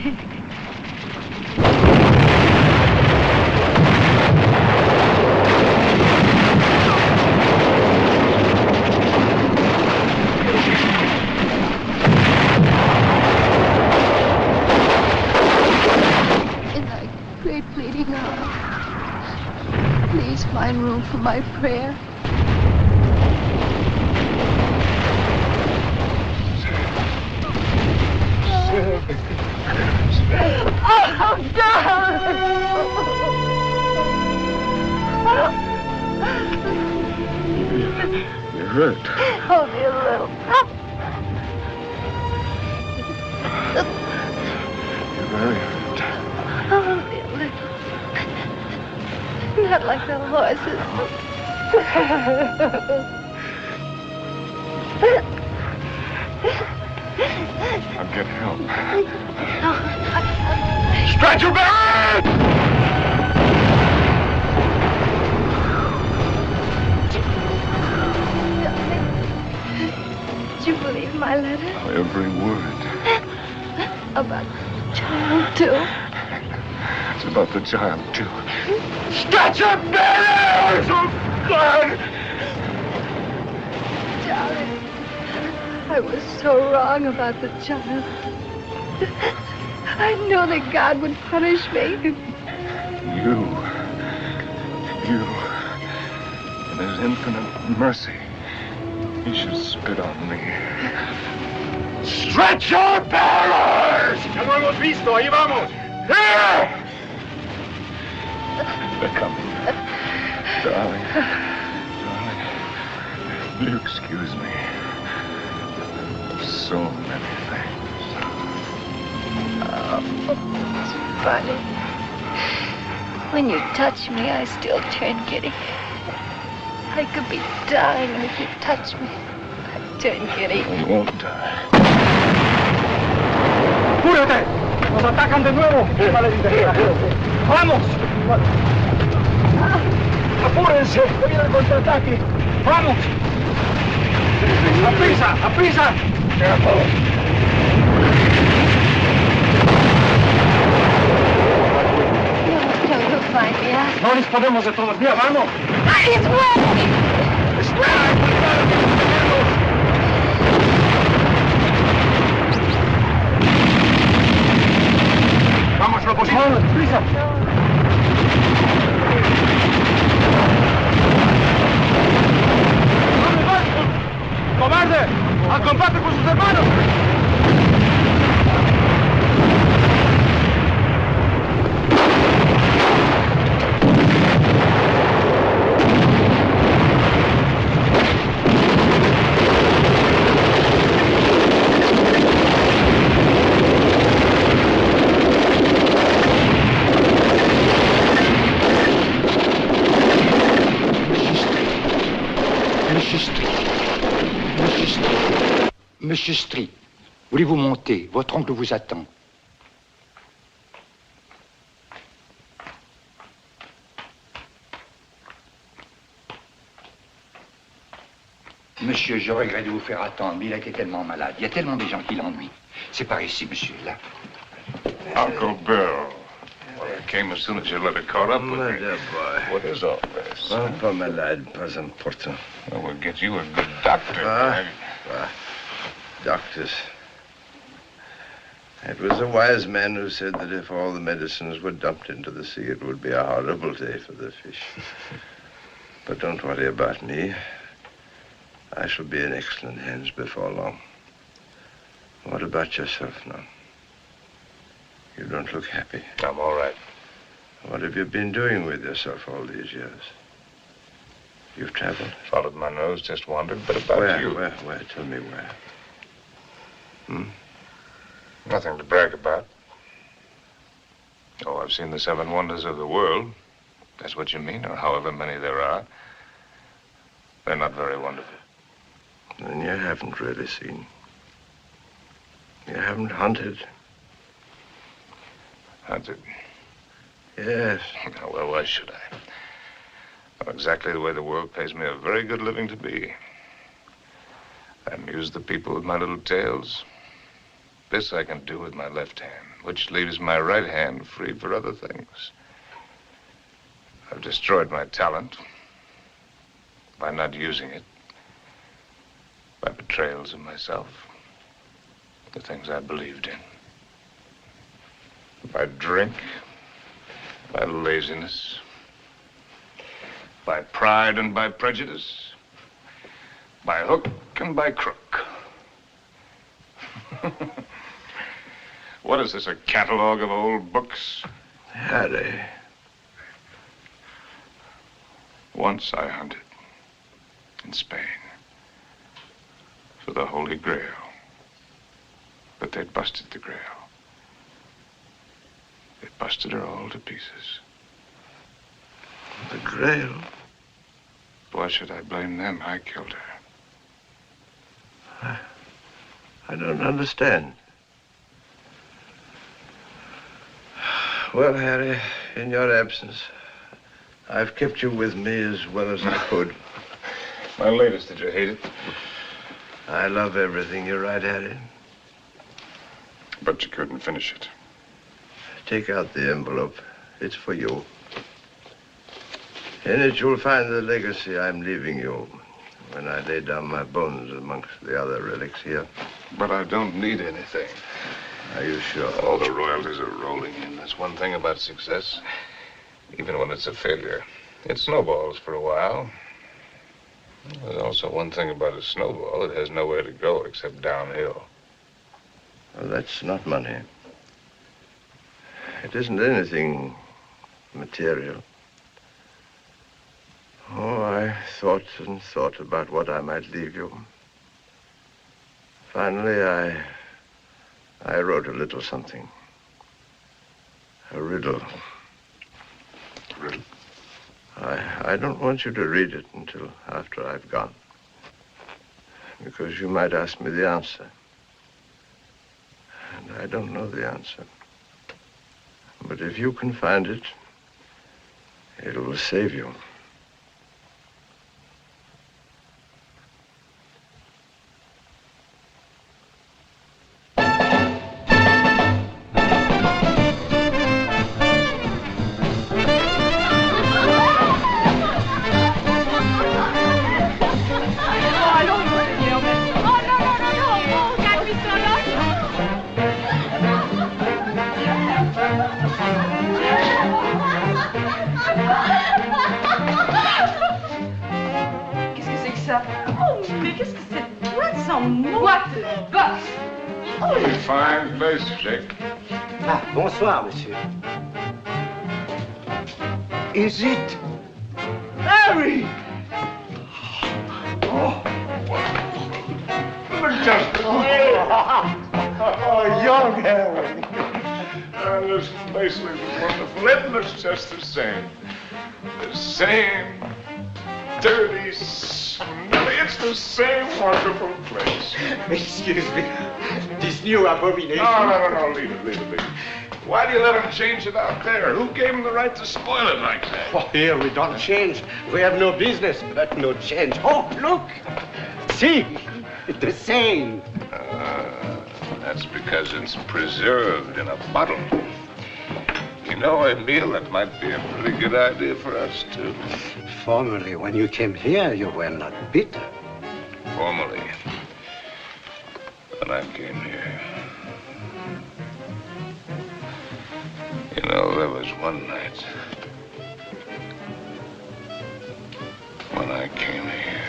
In thy great pleading hour, please find room for my prayer. Oh, You're hurt. Only a little. You're very hurt. Only a little. Not like the horses. I'll get help. Stretcher bearer! Did you believe my letter? Every word. About the child, too? It's about the child, too. Stretcher bearers! Oh, God! Darling, I was so wrong about the child. I know that God would punish me. You. In his infinite mercy, he should spit on me. Stretcher bearers! Ya lo hemos visto, ahí vamos. Here! They're coming. Darling. Will you excuse me? So many things. Oh, it's funny. When you touch me, I still turn giddy. I could be dying, and if you touch me, I turn giddy. I won't die. ¡Apúrate! ¡Nos atacan de nuevo! ¡Vamos! ¡Apúrense! ¡Que viene el contraataque! ¡Vamos! ¡Aprisa! ¡Aprisa! You'll find me out. No disponemos de todavía, vamos. He's winning! ¡Vamos, Lopos! ¡Vamos, prisa! ¡Vamos, ¡A combate con sus hermanos! Monsieur Street, voulez-vous monter? Votre oncle vous attend. Monsieur, je regrette de vous faire attendre, mais il a été tellement malade. Il y a tellement de gens qui l'ennuient. C'est par ici, monsieur, là. Uncle Bill. Well, I came as soon as your letter caught up with me. Dear boy. What is all this? Pas malade, pas important. Well, we'll get you a good doctor. Doctors. It was a wise man who said that if all the medicines were dumped into the sea, it would be a horrible day for the fish. But don't worry about me. I shall be in excellent hands before long. What about yourself now? You don't look happy. I'm all right. What have you been doing with yourself all these years? You've traveled? Followed my nose, just wandered, but about you. Where? Tell me where. Nothing to brag about. Oh, I've seen the 7 wonders of the world. That's what you mean, or however many there are. They're not very wonderful. Then you haven't really seen. You haven't hunted. Hunted? Yes. Oh, well, why should I? Well, exactly the way the world pays me a very good living to be. I amuse the people with my little tales. This I can do with my left hand, which leaves my right hand free for other things. I've destroyed my talent by not using it, by betrayals of myself, the things I believed in, by drink, by laziness, by pride and by prejudice, by hook and by crook. What is this, a catalog of old books? Harry. Once I hunted in Spain for the Holy Grail, but they busted the Grail. They busted her all to pieces. The Grail? Why should I blame them? I killed her. I don't understand. Well, Harry, in your absence, I've kept you with me as well as I could. My latest, did you hate it? I love everything you write, Harry. But you couldn't finish it. Take out the envelope. It's for you. In it, you'll find the legacy I'm leaving you when I lay down my bones amongst the other relics here. But I don't need anything. Are you sure? All the royalties are rolling in. That's one thing about success. Even when it's a failure, it snowballs for a while. There's also one thing about a snowball. It has nowhere to go except downhill. Well, that's not money. It isn't anything material. Oh, I thought and thought about what I might leave you. Finally, I wrote a little something. A riddle. Riddle? I don't want you to read it until after I've gone. Because you might ask me the answer. And I don't know the answer. But if you can find it, it will save you. some what bus? A fine place, Jake. Ah, bonsoir, monsieur. Is it Harry? Oh, young Harry. This place looks wonderful. It looks just the same. The same dirty, smelly. It's the same wonderful place. Excuse me. This new abomination. No. Leave it. Why do you let him change it out there? Who gave him the right to spoil it like that? Oh, here we don't change. We have no business, but no change. Oh, look. See, the same. That's because it's preserved in a bottle. You know, Emile, that might be a pretty good idea for us, too. Formerly, when you came here, you were not bitter. Formerly, when I came here. You know, there was one night when I came here.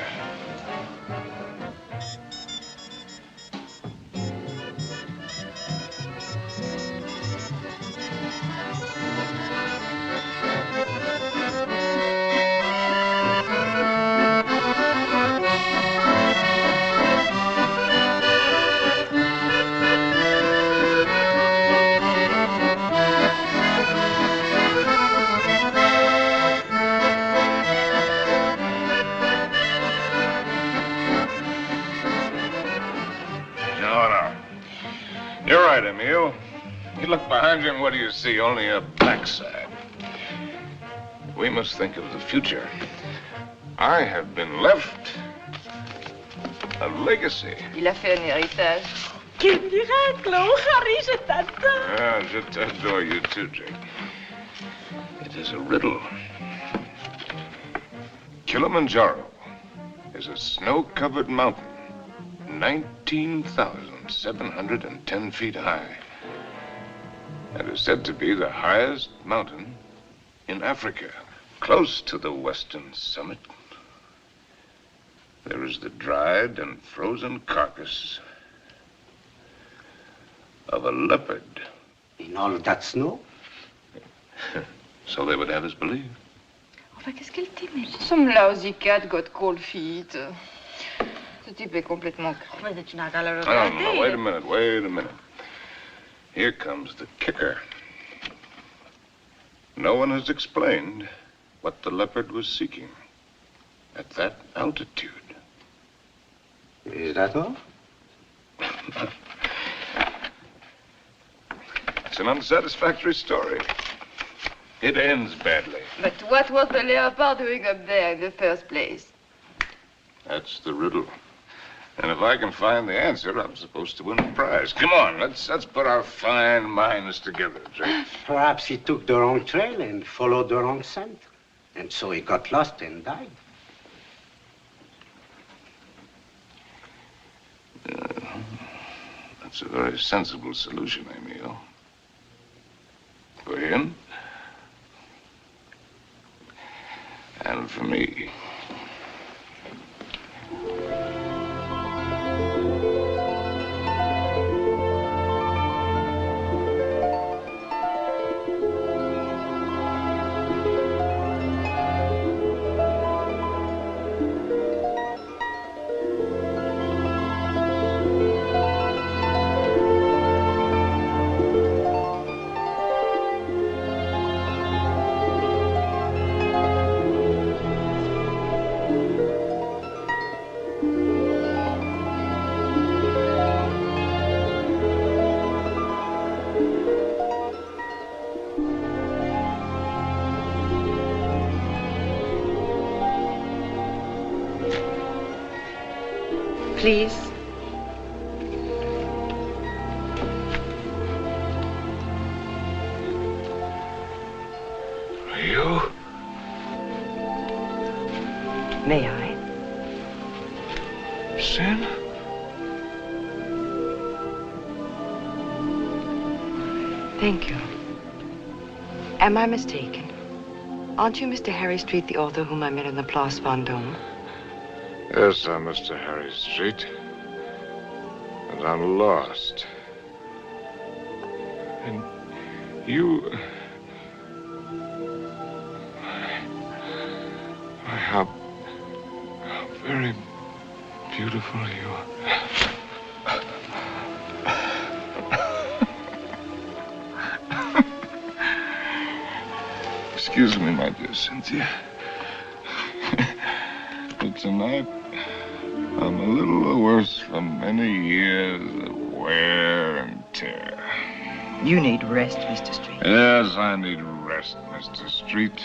You're right, Emile. You look behind you and what do you see? Only a backside. We must think of the future. I have been left a legacy. Il a fait un héritage. Quel miracle! Oh, Harry, je t'adore. Ah, je t'adore you too, Jake. It is a riddle. Kilimanjaro is a snow-covered mountain, 19,710 feet high. It is said to be the highest mountain in Africa. Close to the western summit, there is the dried and frozen carcass of a leopard. In all that snow? So they would have us believe. Enfin, qu'est-ce qu'elle t'aimait? Some lousy cat got cold feet. Ce type est complètement craint. Mais tu n'as qu'à le regarder. No, wait a minute. Here comes the kicker. No one has explained what the leopard was seeking at that altitude. Is that all? It's an unsatisfactory story. It ends badly. But what was the leopard doing up there in the first place? That's the riddle. And if I can find the answer, I'm supposed to win a prize. Come on, let's put our fine minds together, Jake. Perhaps he took the wrong trail and followed the wrong scent. And so he got lost and died. That's a very sensible solution, Emile. For him. And for me. Please. Are you? May I? Sin? Thank you. Am I mistaken? Aren't you Mr. Harry Street, the author whom I met in the Place Vendôme? Yes, I'm Mr. Harry Street. that I'm lost. And you... How very beautiful you are. Excuse me, my dear Cynthia. But tonight, I'm a little worse from many years of wear and tear. You need rest, Mr. Street. Yes, I need rest, Mr. Street.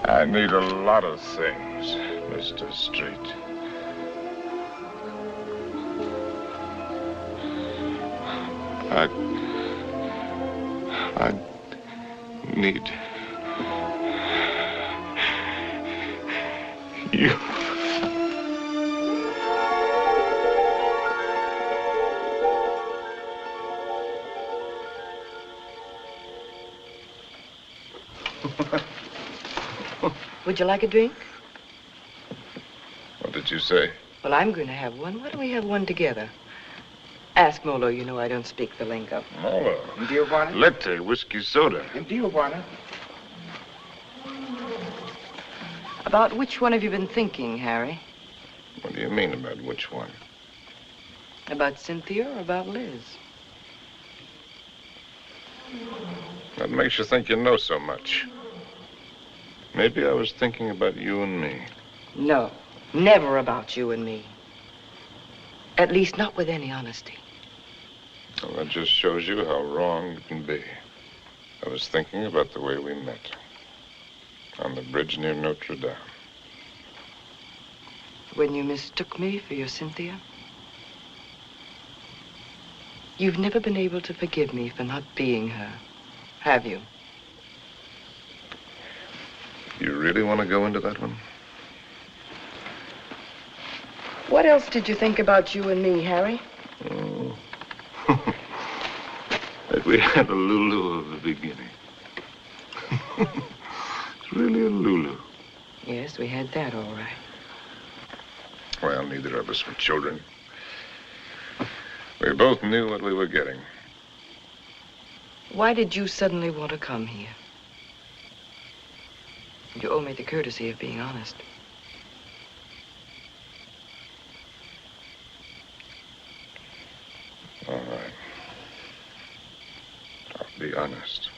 I need a lot of things, Mr. Street. I need you. Would you like a drink? What did you say? Well, I'm going to have one. Why don't we have one together? Ask Molo. You know I don't speak the lingo. Molo? Dio buona? Latte, whiskey soda. Dio buona? About which one have you been thinking, Harry? What do you mean about which one? About Cynthia or about Liz? What makes you think you know so much? Maybe I was thinking about you and me. No, never about you and me. At least not with any honesty. Well, that just shows you how wrong it can be. I was thinking about the way we met. On the bridge near Notre Dame. When you mistook me for your Cynthia? You've never been able to forgive me for not being her, have you? You really want to go into that one? What else did you think about you and me, Harry? Oh. That we had a Lulu of the beginning. It's really a Lulu. Yes, we had that all right. Well, neither of us were children. We both knew what we were getting. Why did you suddenly want to come here? You owe me the courtesy of being honest. All right. I'll be honest.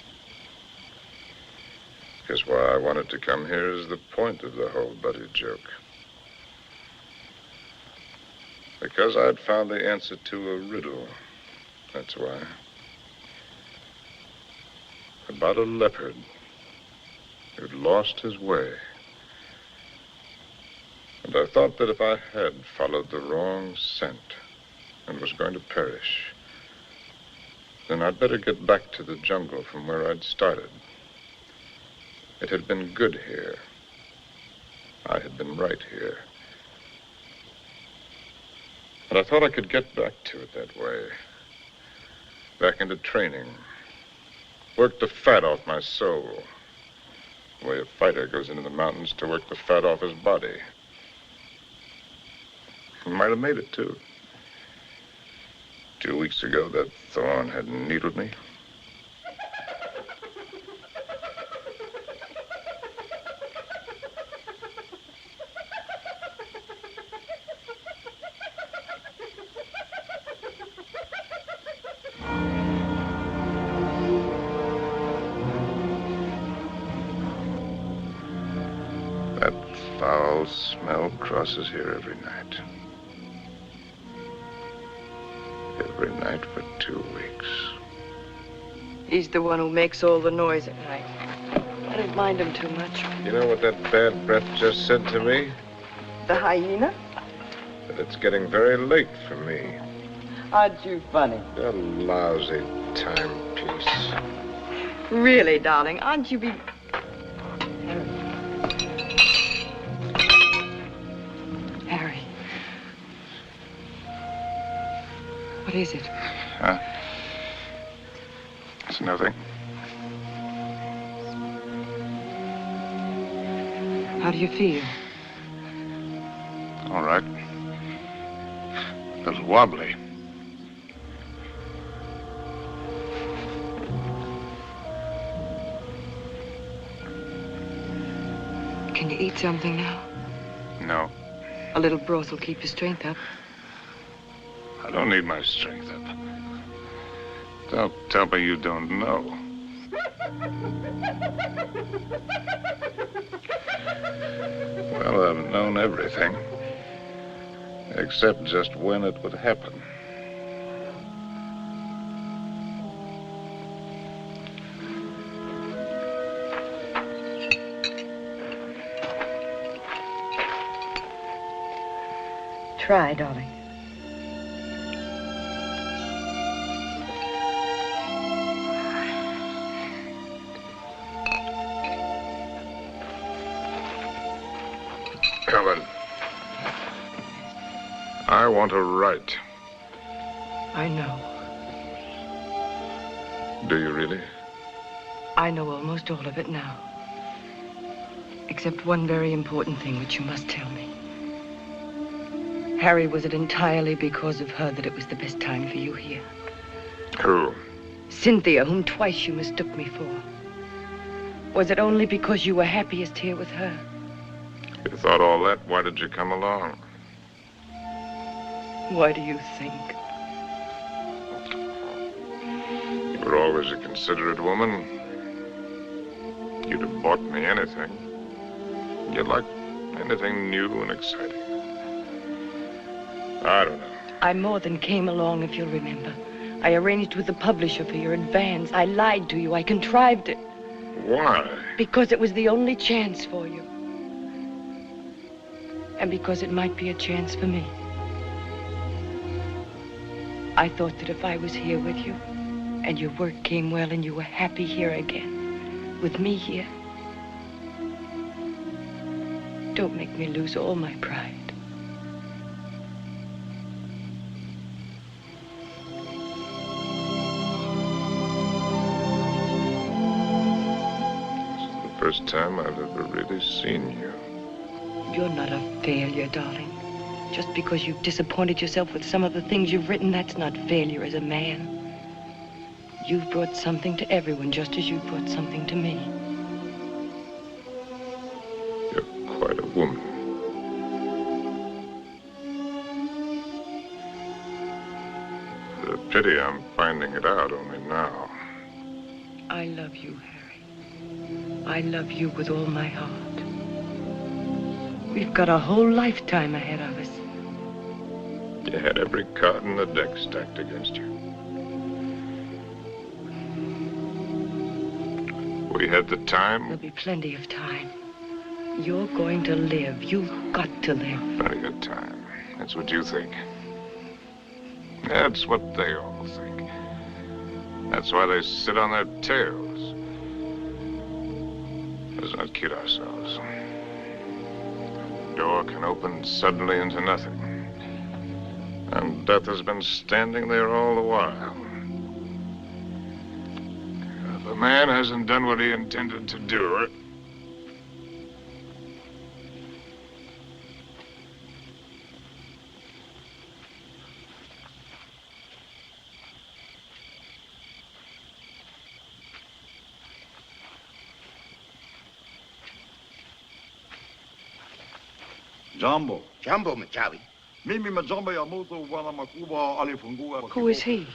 Because why I wanted to come here is the point of the whole buddy joke. Because I'd found the answer to a riddle. That's why. About a leopard who'd lost his way. And I thought that if I had followed the wrong scent and was going to perish, then I'd better get back to the jungle from where I'd started. It had been good here. I had been right here. And I thought I could get back to it that way. Back into training. Work the fat off my soul. The way a fighter goes into the mountains to work the fat off his body. I might have made it, too. 2 weeks ago, that thorn had needled me. That foul smell crosses here every night. Every night for 2 weeks. He's the one who makes all the noise at night. I don't mind him too much. You know what that bad breath just said to me? The hyena? That it's getting very late for me. Aren't you funny? A lousy timepiece. Really, darling, aren't you be... Harry. What is it? Huh? It's nothing. How do you feel? All right. A little wobbly. Can you eat something now? No. A little broth will keep your strength up. I don't need my strength up. Don't tell me you don't know. Well, I've known everything. Except just when it would happen. Try, darling. Helen, I want to write. I know. Do you really? I know almost all of it now. Except one very important thing which you must tell me. Harry, was it entirely because of her that it was the best time for you here? Who? Cynthia, whom twice you mistook me for. Was it only because you were happiest here with her? You thought all that, why did you come along? Why do you think? You were always a considerate woman. You'd have bought me anything. You'd like anything new and exciting. I don't know. I more than came along, if you'll remember. I arranged with the publisher for your advance. I lied to you. I contrived it. Why? Because it was the only chance for you. And because it might be a chance for me. I thought that if I was here with you, and your work came well, and you were happy here again, with me here, don't make me lose all my pride. First time I've ever really seen you. You're not a failure, darling. Just because you've disappointed yourself with some of the things you've written, that's not failure as a man. You've brought something to everyone, just as you've brought something to me. You're quite a woman. It's a pity I'm finding it out only now. I love you, Harry. I love you with all my heart. We've got a whole lifetime ahead of us. You had every card in the deck stacked against you. We had the time. There'll be plenty of time. You're going to live. You've got to live. Plenty of time. That's what you think. That's what they all think. That's why they sit on their tails. Let's not kid ourselves. The door can open suddenly into nothing. And death has been standing there all the while. If a man hasn't done what he intended to do, Jumbo. Jumbo Machawi. Who is he?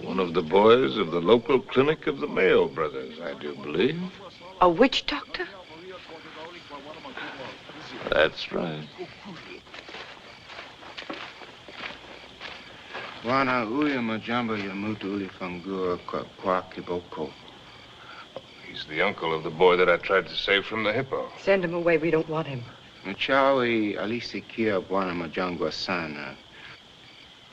one of the boys of the local clinic of the Mayo brothers, I do believe. A witch doctor? That's right. Wana uya majamba ya mutu uli fangua kwa kiboko. He's the uncle of the boy that I tried to save from the hippo. Send him away. We don't want him. Mchawi alisikia bwana majangwa sana.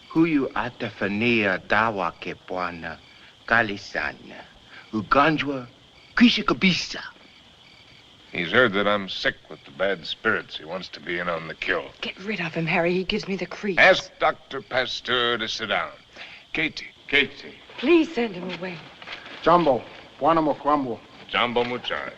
Huyu atafania dawa ke bwana kali sana. Ugonjwa kisha kabisa. He's heard that I'm sick with the bad spirits. He wants to be in on the kill. Get rid of him, Harry. He gives me the creeps. Ask Dr. Pasteur to sit down. Katie. Please send him away. Jumbo. Bwana Mokwambo. Jumbo Muchai.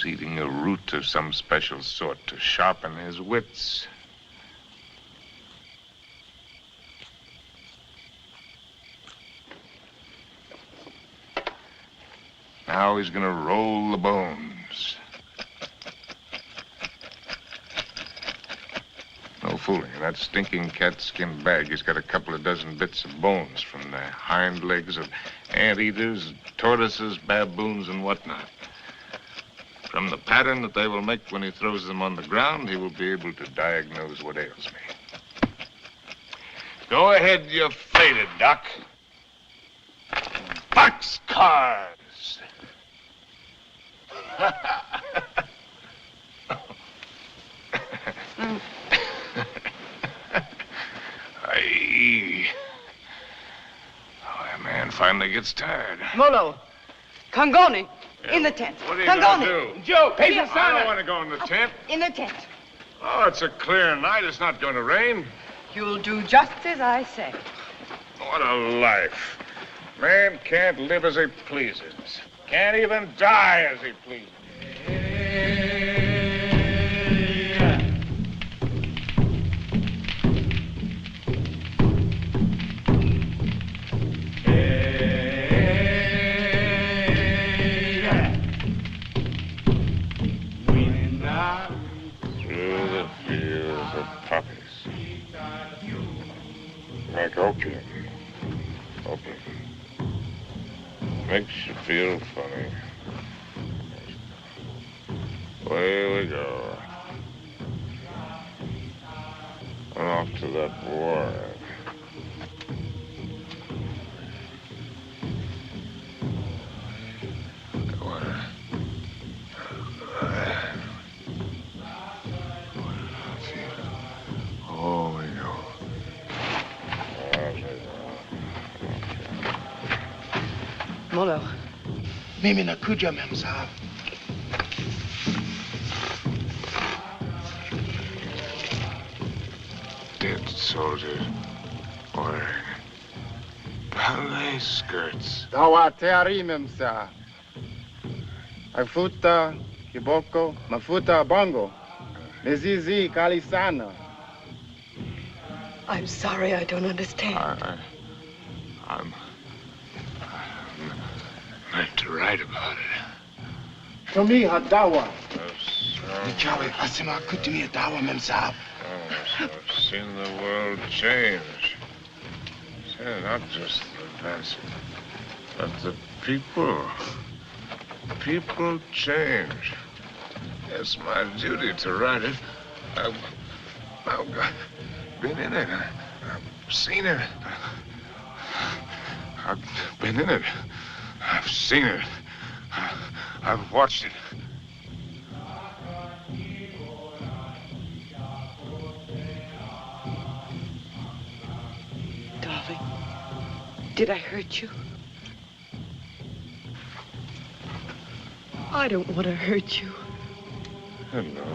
was eating a root of some special sort to sharpen his wits. Now he's gonna roll the bones. No fooling. In that stinking cat-skin bag, he's got a couple of dozen bits of bones from the hind legs of anteaters, tortoises, baboons, and whatnot. From the pattern that they will make when he throws them on the ground, he will be able to diagnose what ails me. Go ahead, you faded duck. Boxcars! Aye. Oh, that man finally gets tired. Molo, Kangoni, in the tent. What are you gonna do? Joe, I don't want to go in the tent. In the tent. Oh, it's a clear night. It's not going to rain. You'll do just as I say. What a life. Man can't live as he pleases. Can't even die as he pleases. Through the fields of poppies. Like opium. Opium. Makes you feel funny. Away we go. And off to that war. Oh, we go. Molo. Mimi nakuja, mem sahab. Dead soldiers wearing ballet skirts. Dawa teari memsa. Afuta kiboko mafuta bongo. Mizizi kalisana. I'm sorry, I don't understand. I'm meant to write about it. To me, hadawa. Nichawe asima kutimi dawa, mem sahab. I've seen the world change. Yeah, not just the past, but the people. People change. It's my duty to write it. I've been in it. I've seen it. I've been in it. I've seen it. I've watched it. Darling, did I hurt you? I don't want to hurt you. Hello.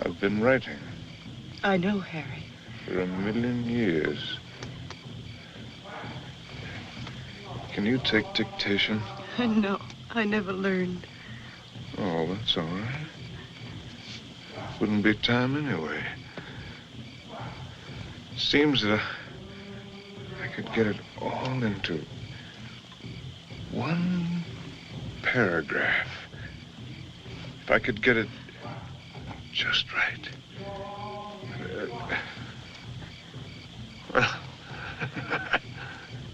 I've been writing. I know, Harry. For 1,000,000 years. Can you take dictation? No, I never learned. Oh, that's all right. Wouldn't be time anyway. Seems that I could get it all into one paragraph. If I could get it just right. Well,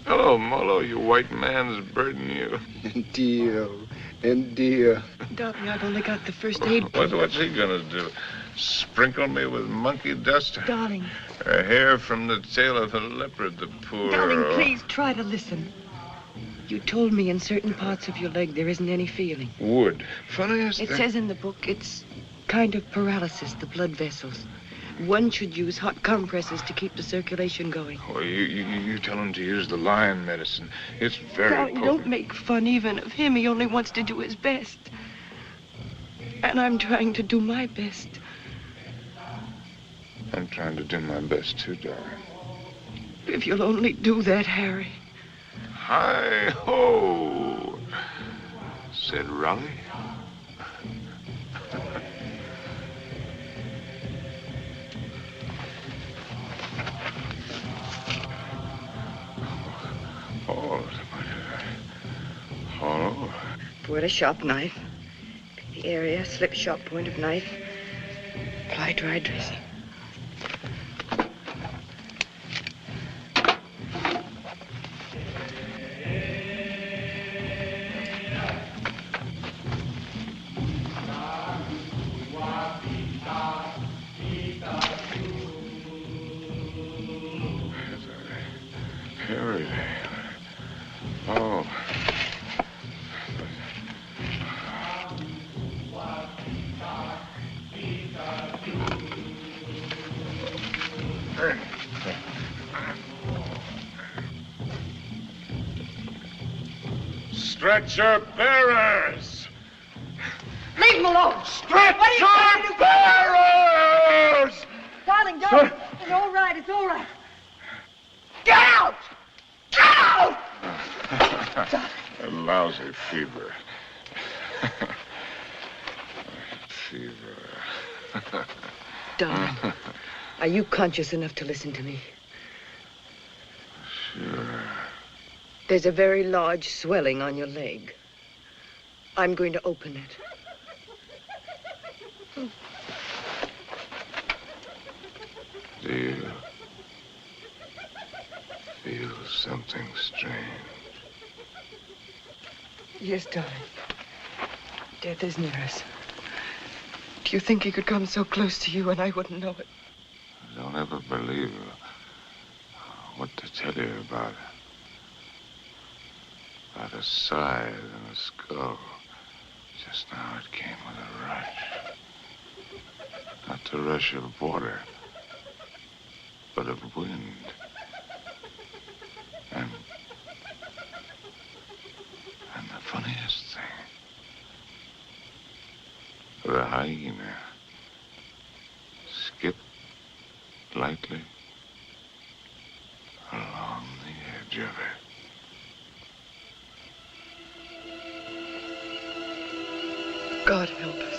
hello, Molo, you white man's burden, you. Dear. Darling, I've only got the first aid. What's he gonna do? Sprinkle me with monkey dust? Darling. A hair from the tail of a leopard, the poor... Darling, please try to listen. You told me in certain parts of your leg there isn't any feeling. Wood. Funny as It that. says in the book it's kind of paralysis, the blood vessels. One should use hot compresses to keep the circulation going. Oh, you tell him to use the lion medicine. It's very Darling, potent. don't make fun even of him. He only wants to do his best. And I'm trying to do my best. I'm trying to do my best, too, darling. If you'll only do that, Harry. Hi-ho! said Raleigh? Oh. Word a sharp knife. Pick the area, slip sharp point of knife. Apply dry dressing. Harry. Oh. Stretcher bearers! Leave him alone! Stretcher bearers! Darling, darling, it's all right, it's all right. Get out! Get out! A lousy fever. Fever. Darling, are you conscious enough to listen to me? Sure. There's a very large swelling on your leg. I'm going to open it. Do you feel something strange? Yes, darling. Death is near us. Do you think he could come so close to you and I wouldn't know it? I don't ever believe what to tell you about it. About a side and a skull. Just now it came with a rush. Not the rush of water, but of wind. And the funniest thing, the hyena skipped lightly along the edge of it. God help us.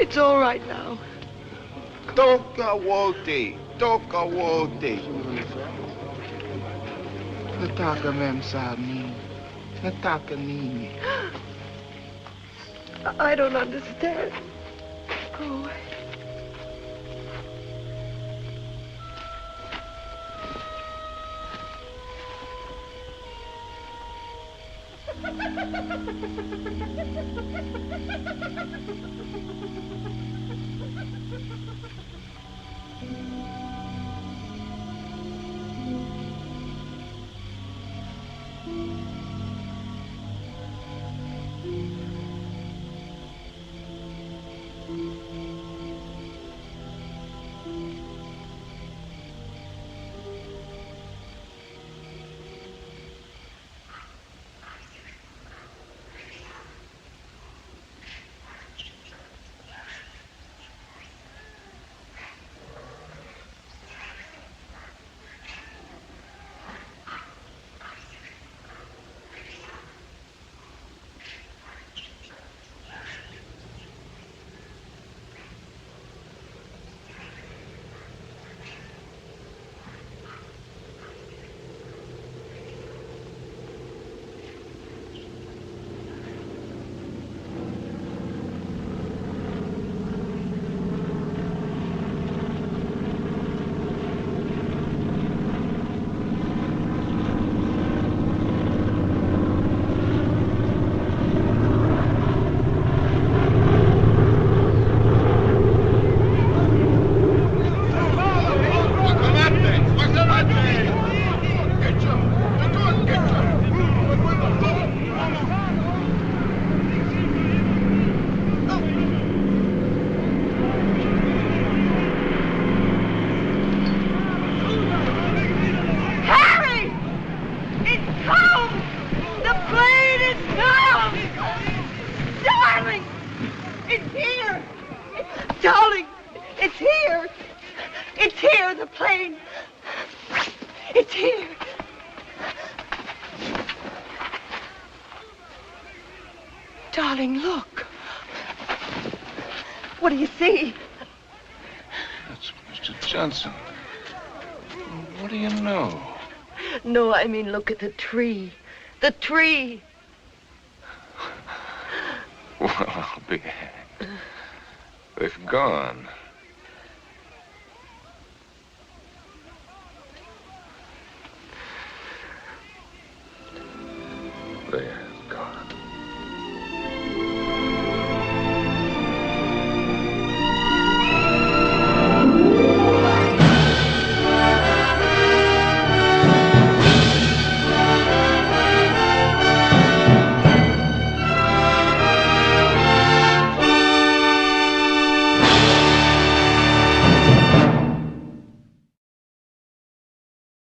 It's all right now. Toka wote. Nataka mem sa mi. Nataka nini. I don't understand. Go away. Darling, it's here. It's here, the plane. It's here. Darling, look. What do you see? That's Mr. Johnson. What do you know? No, I mean, look at the tree. The tree. Well, I'll be hanged. They've gone. There.